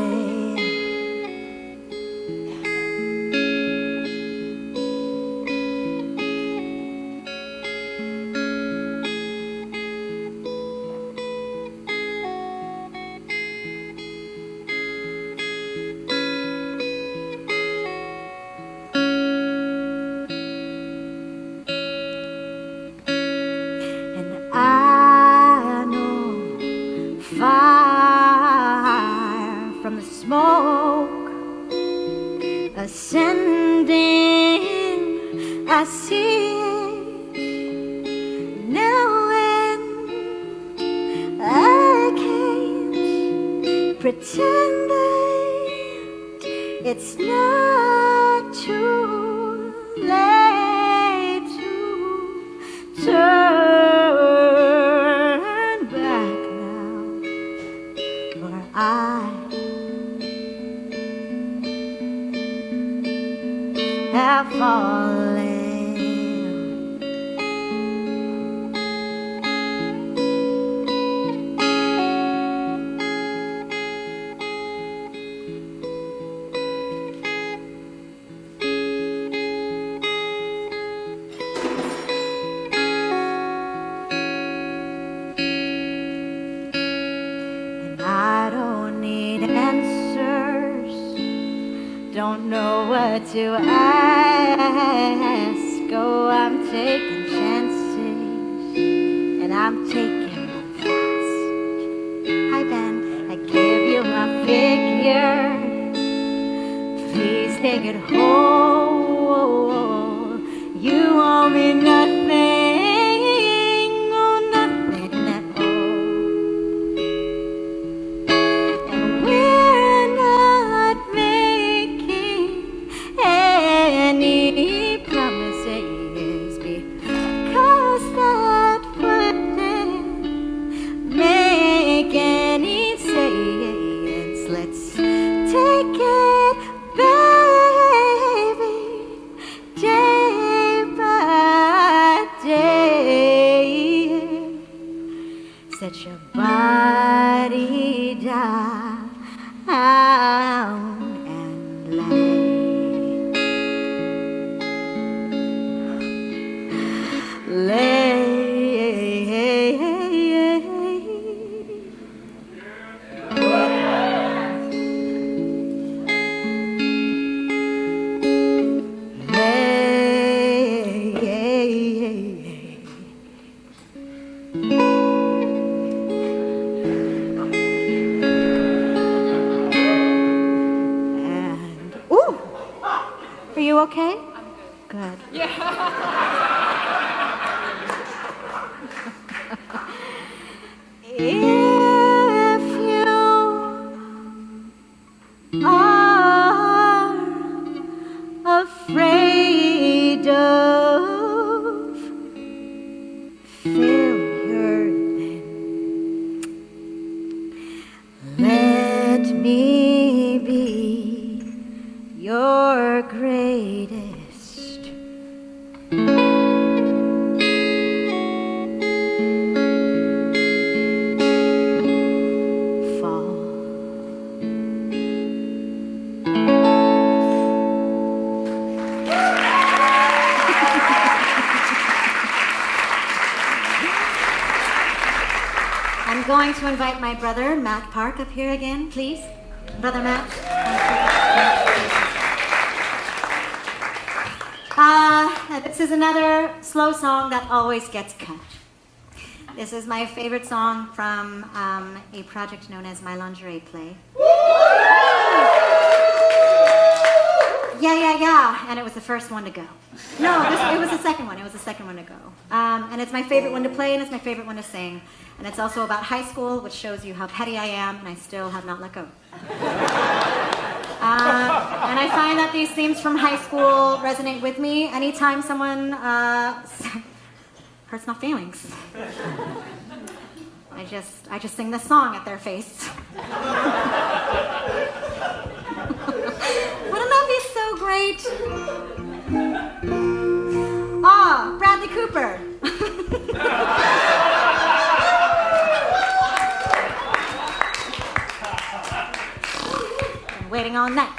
I know fire from the smoke ascending. I see it now, and I can't pretend that it's not too late to turn back now, for I have fallen. I don't need answers, don't know what to ask. Oh, I'm taking chances, and I'm taking them fast. Hi, Ben, I give you my figure, please take it whole. You owe me nothing, oh, nothing at all. We're not making any promises, because that wouldn't make any sense. Let's take it, baby, day by day. Set your body down and lay. And ooh, are you okay? Good. If you are afraid of failure, then let me be your greatest fall. I'm going to invite my brother, Matt Park, up here again, please. Brother Matt. This is another slow song that always gets cut. This is my favorite song from a project known as My Lingerie Play. Yeah. and it was the first one to go. No, it was the second one. It was the second one to go. And it's my favorite one to play, and it's my favorite one to sing. And it's also about high school, which shows you how petty I am, and I still have not let go. And I find that these themes from high school resonate with me anytime someone hurts my feelings. I just sing this song at their face. Wouldn't that be so great? Ah, Bradley Cooper. I'm waiting all night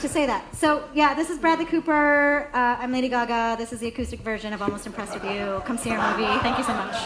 to say that. So yeah, this is Bradley Cooper. I'm Lady Gaga. This is the acoustic version of Almost Impressed with You. Come see our movie. Thank you so much.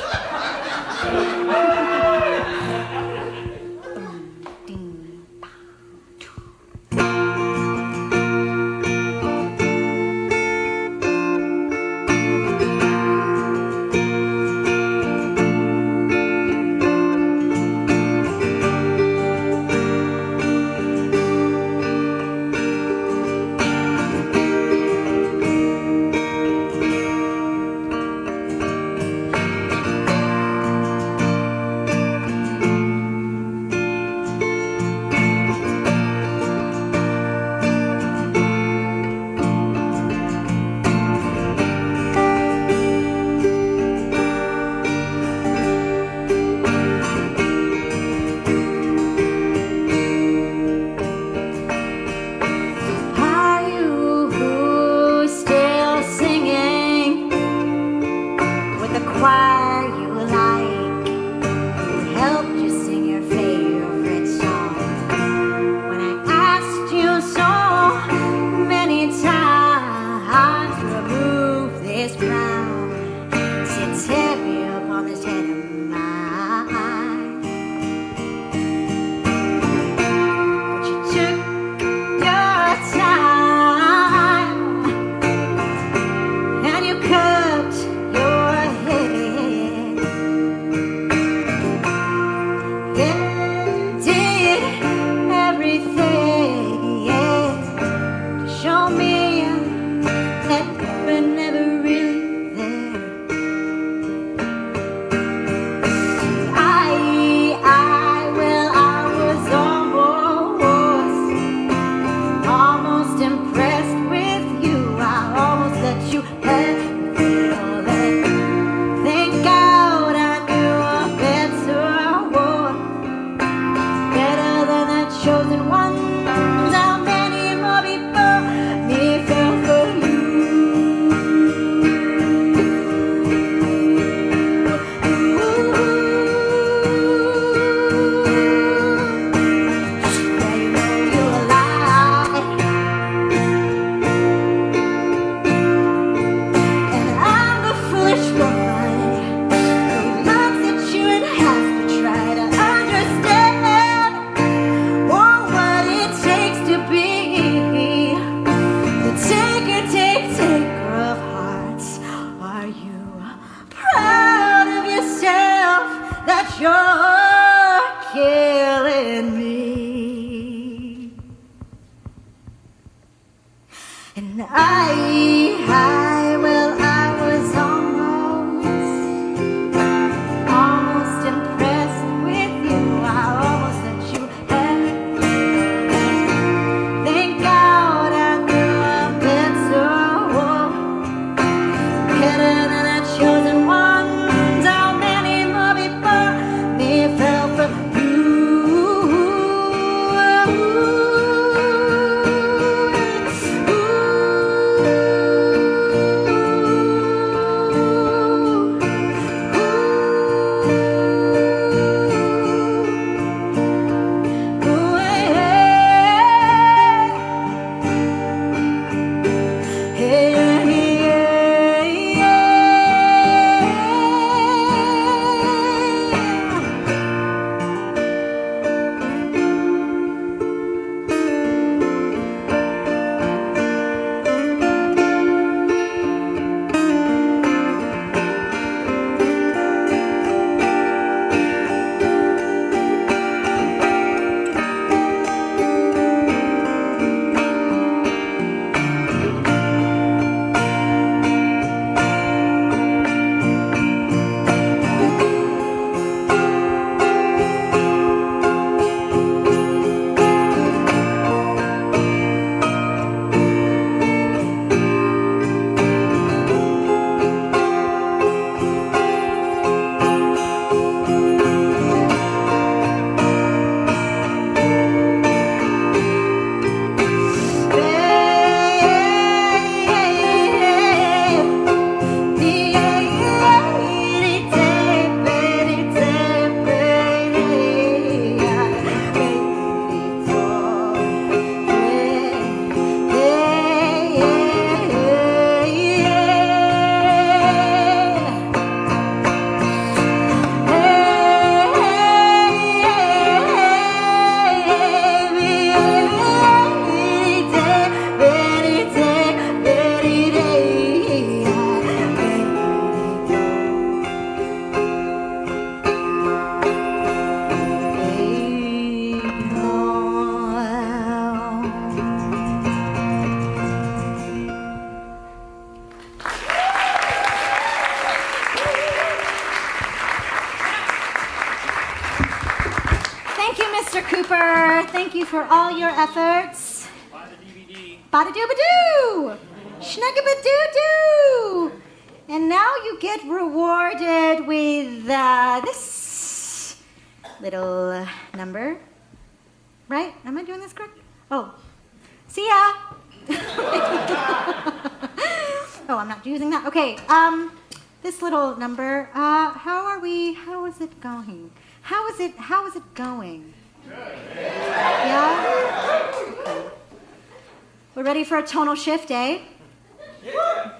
Thank you for all your efforts. Bada-doo-ba-doo! Snugga-ba-doo-doo! And now you get rewarded with this little number. Right? Am I doing this correct? Oh. See ya! Oh, I'm not using that. Okay, this little number, how is it going? How is it going? Yeah? Okay. We're ready for a tonal shift, eh?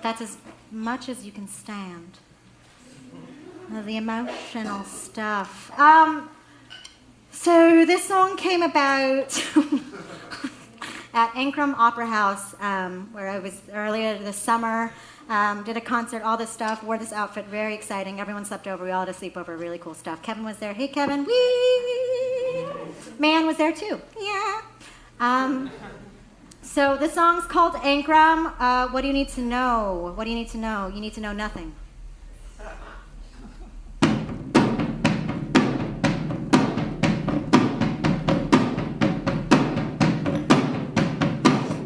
That's as much as you can stand. The emotional stuff. So this song came about at Ankrum Opera House, where I was earlier this summer. Did a concert, all this stuff, wore this outfit, very exciting. Everyone slept over, we all had a sleepover, really cool stuff. Kevin was there, hey Kevin, wee! Mei Ann was there too, yeah. So the song's called Ankrum. What do you need to know? What do you need to know? You need to know nothing.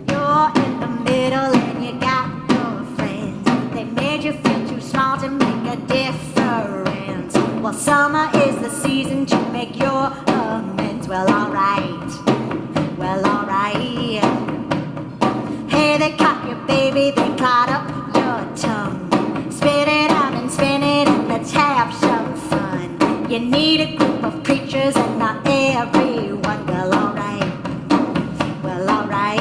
You're in the middle and you got your friends. They made you feel too small to make a difference. Well, summer is the season to make your amends. Well, alright. Well, alright. Hey, they caught you, baby, they clawed up your tongue. Spit it out and spin it and let's have some fun. You need a group of preachers and not everyone. Well, alright. Well, alright.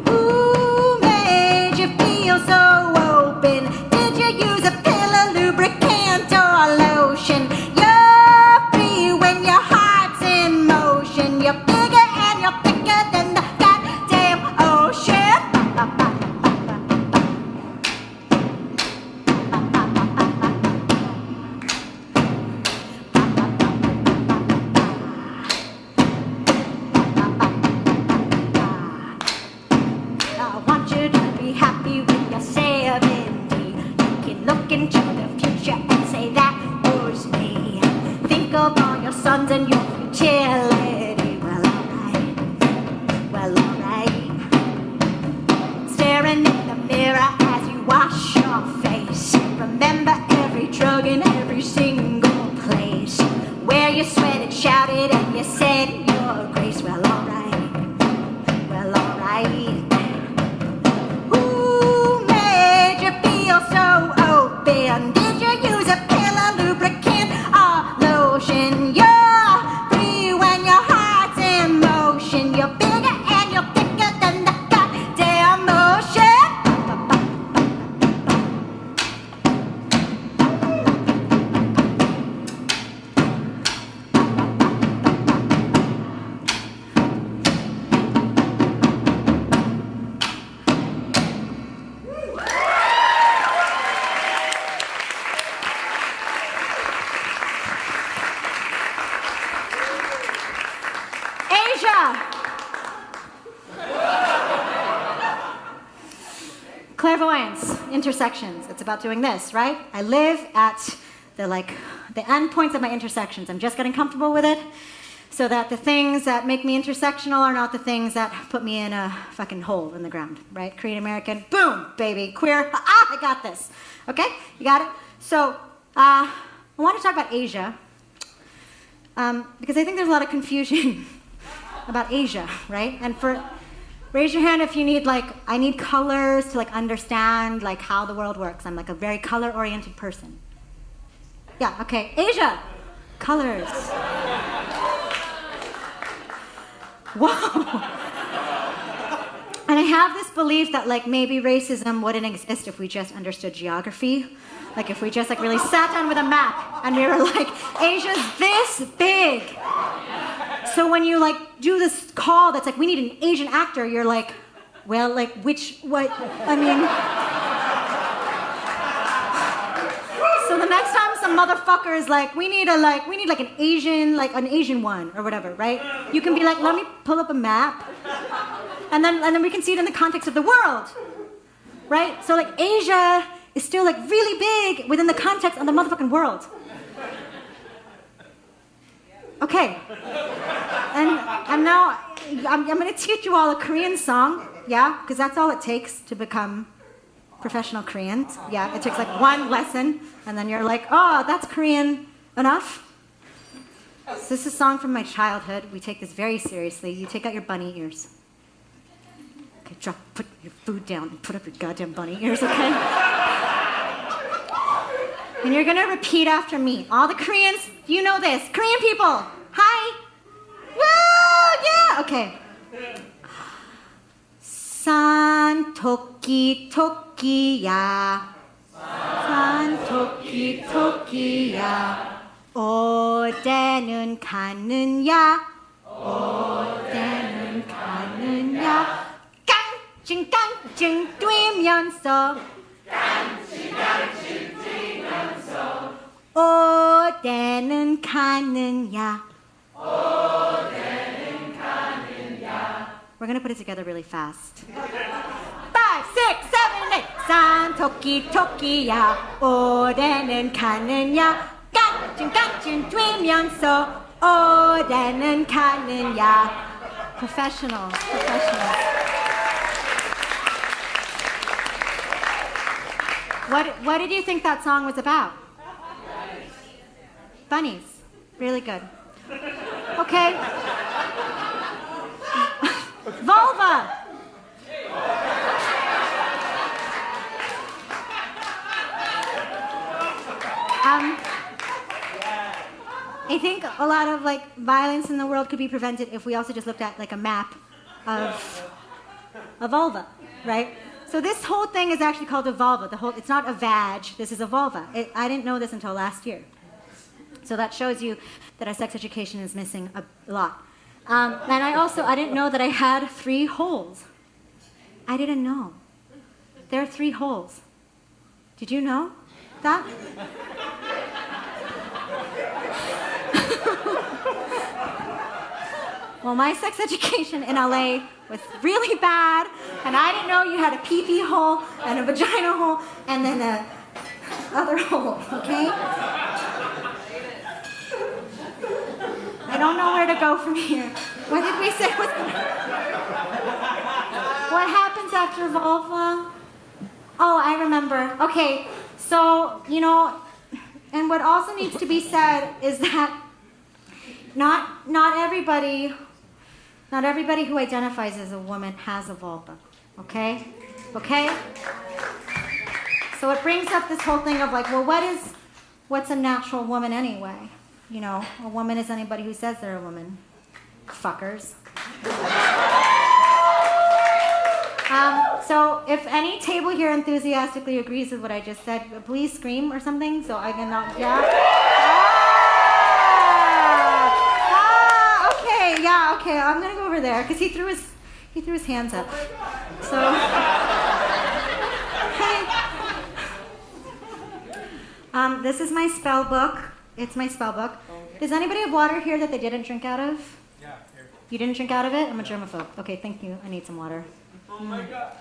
Who made you feel so open? Did you use a pill, a lubricant, or lotion? You're free when your heart's in motion. You're bigger and you're thicker than the goddamn ocean. I want you to be happy when you're 70. You can look into the future and say that was me. Think of all your sons and your futility. Well, alright. Well, alright. Staring in the mirror as you wash your face. Remember every drug in every single place where you sweated, shouted, and you said your grace. Well, alright. Well, alright. Who made you feel so open? Did you use a pill, a lubricant, or lotion? You're free when your heart's in motion. You're bigger and you're thicker than the goddamn ocean. Asia! Clairvoyance, intersections. It's about doing this, right? I live at the end points of my intersections. I'm just getting comfortable with it so that the things that make me intersectional are not the things that put me in a fucking hole in the ground, right? Korean American, boom, baby. Queer, I got this. Okay, you got it? So, I want to talk about Asia because I think there's a lot of confusion about Asia, right? And raise your hand if you need, I need colors to understand how the world works. I'm a very color-oriented person. Yeah, okay, Asia, colors. Whoa. And I have this belief that maybe racism wouldn't exist if we just understood geography. If we just really sat down with a map and we were Asia's this big. So when you do this call that's we need an Asian actor, you're well, which, what, I mean. So the next time some motherfucker is we need an Asian one or whatever, right? You can be let me pull up a map, and then we can see it in the context of the world, right? So Asia is still really big within the context of the motherfucking world. Okay. And now I'm going to teach you all a Korean song, yeah? Because that's all it takes to become professional Koreans. Yeah, it takes like one lesson, and then you're like, oh, that's Korean enough. So this is a song from my childhood. We take this very seriously. You take out your bunny ears. Okay, put your food down and put up your goddamn bunny ears, okay? And you're gonna repeat after me. All the Koreans, you know this. Korean people, hi. Woo, yeah, okay. San toki toki야. San toki toki야. 어디는 가느냐. 어디는 가느냐. 깡충깡충 뛰면서 어디는 가느냐. We're gonna put it together really fast. 5, 6, 7, 8. 산 토끼 토끼야 어디는 가느냐. 깡충깡충 뛰면서 어디는 가느냐. Professionals. What did you think that song was about? Bunnies. Really good. Okay. Vulva. I think a lot of violence in the world could be prevented if we also just looked at a map of a vulva, right? So this whole thing is actually called a vulva. It's not a vag. This is a vulva. I didn't know this until last year. So that shows you that our sex education is missing a lot. And I didn't know that I had 3 holes. I didn't know. There are 3 holes. Did you know that? Well, my sex education in LA was really bad, and I didn't know you had a pee-pee hole and a vagina hole and then a other hole, okay? I don't know where to go from here. What did we say? What happens after vulva? Oh, I remember. Okay, so, and what also needs to be said is that not everybody who identifies as a woman has a vulva, okay? Okay? So it brings up this whole thing of what's a natural woman anyway? A woman is anybody who says they're a woman. Fuckers. So if any table here enthusiastically agrees with what I just said, please scream or something so I can not, okay, I'm gonna go over there because he threw his hands up. So this is my spell book. It's my spell book. Does anybody have water here that they didn't drink out of? Yeah, here. You didn't drink out of it? I'm a germaphobe. Okay, thank you. I need some water. Oh my God.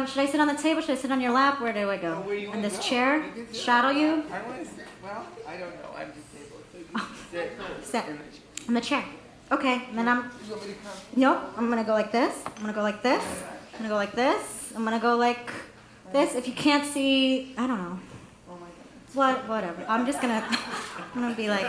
Should I sit on the table? Should I sit on your lap? Where do I go? On this chair? Shadow you? I don't know. I'm disabled. So you Sit on the chair. Okay, and then Nope, I'm gonna go like this. I'm gonna go like this. I'm gonna go like this. I'm gonna go like this. If you can't see, I don't know. Oh my God. Whatever. I'm gonna be like.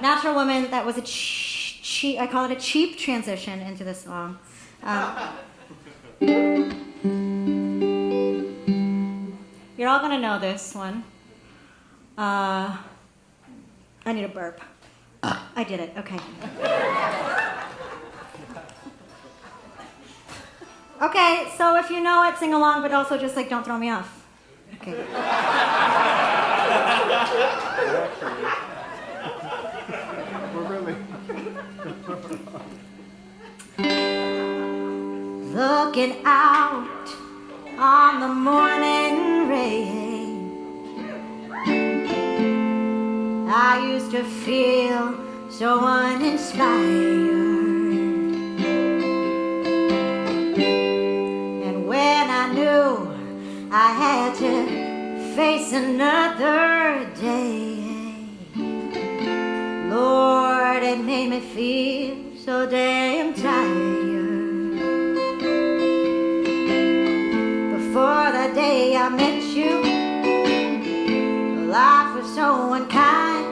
Natural Woman, that was I call it a cheap transition into this song. You're all gonna know this one. I need a burp. I did it, okay. Okay, so if you know it, sing along, but also just don't throw me off. Okay. Looking out on the morning rain, I used to feel so uninspired. And when I knew to face another day. Lord, it made me feel so damn tired. Before the day I met you, life was so unkind,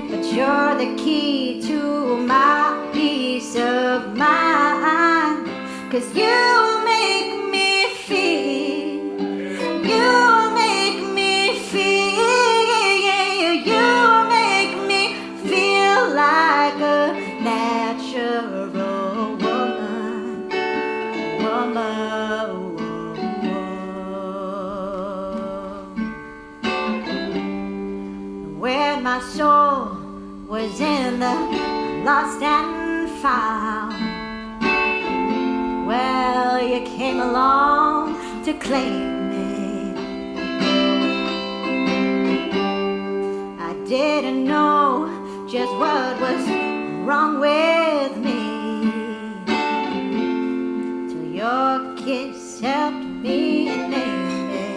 but you're the key to my peace of mind. 'Cause you make me feel, you make me feel, you make me feel like a natural woman, woman. When my soul was in the lost and found, well, you came along to claim me. I didn't know just what was wrong with me till your kiss helped me and named me.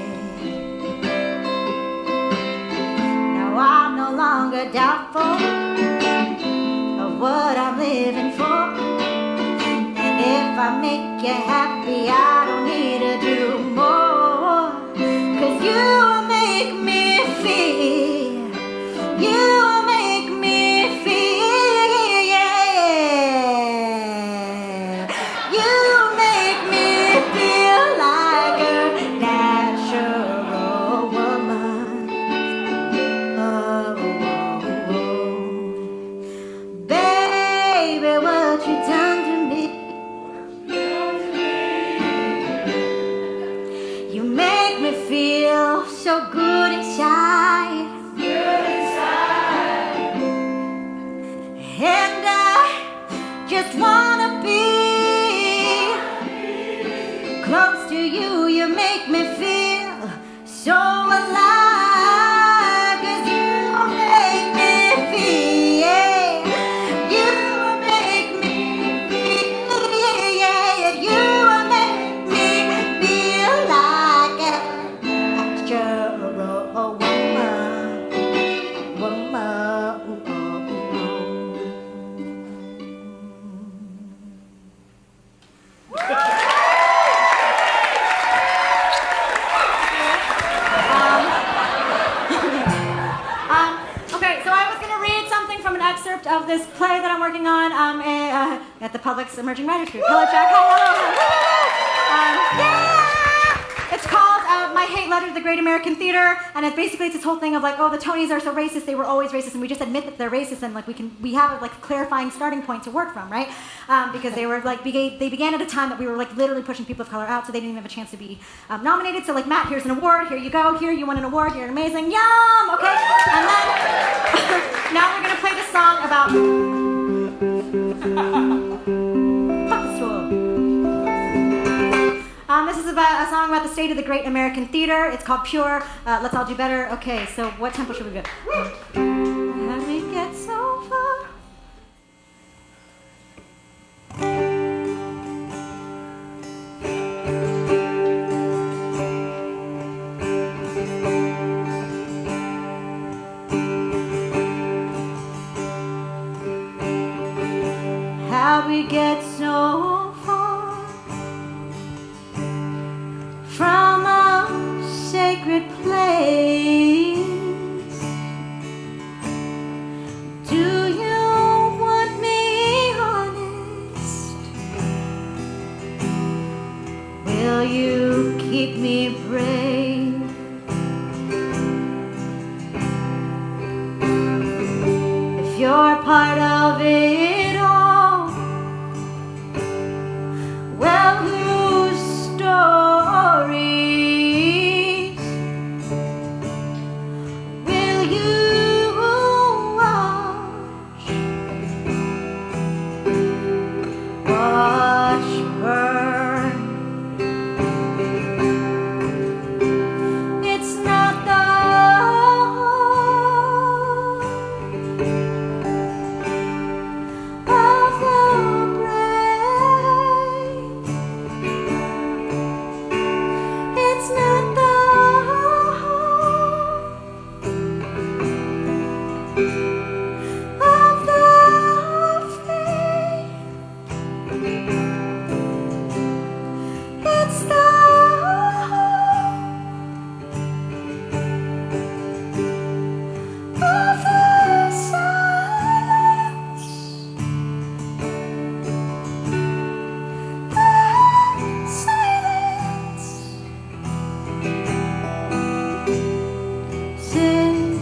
Now I'm no longer doubtful of what I'm living for. If I make you happy, I don't need to do more. 'Cause you make me feel, you make me feel, yeah. You make me feel like a natural woman. Oh, oh, oh. Baby, what you done to me? Feel so good inside, and I just wanna be close to you. You make me feel so alive, 'cause you make me feel, you make me feel, yeah, you make me feel like a of this play that I'm working on at the Public's Emerging Writers Group. Hello, Jack. Hello. It's called My Hate Letter to the Great American Theater, and it's this whole thing of like, oh, the Tonys are so racist, they were always racist, and we just admit that they're racist, and like we have a clarifying starting point to work from, right? Because they were they began at a time that we were literally pushing people of color out, so they didn't even have a chance to be nominated. So Matt, here's an award. Here you go. Here, you won an award. You're amazing. Yum. Okay. And then now we're gonna play the song about. This is about a song about the state of the great American theater. It's called Pure. Let's all do better. Okay, so what tempo should we go? How we get so far? How we get so far from a sacred place? Do you want me honest? Will you keep me brave? If you're part of it all, well, whose stories will you watch burn? It's not the heart of the brave. It's not the places.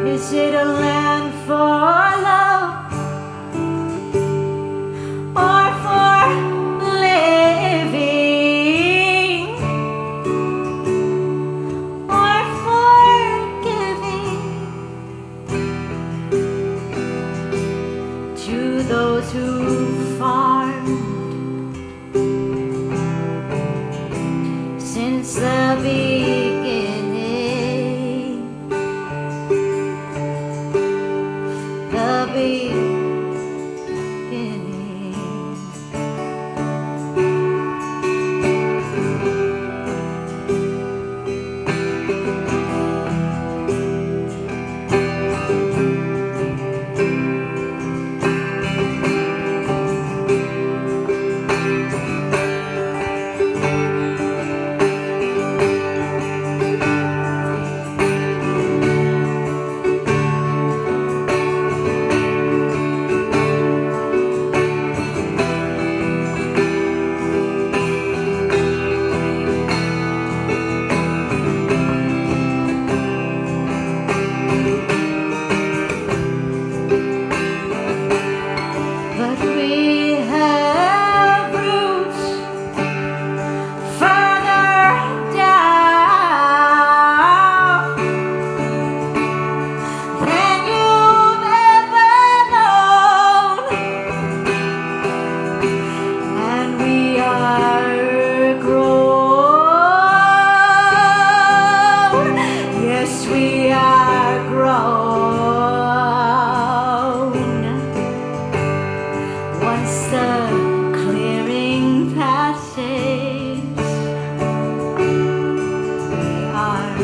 Is it a land for love or for living or for giving to those who farmed since the beginning? The beginning. But we have roots further down than you've ever known, and we are grown. Yes, we are grown. Once the clearing passes, we are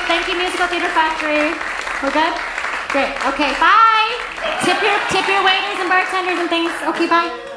Thank you, Musical Theater Factory. We're good? Great. Okay, bye. Tip your waiters and bartenders and things. Okay, bye.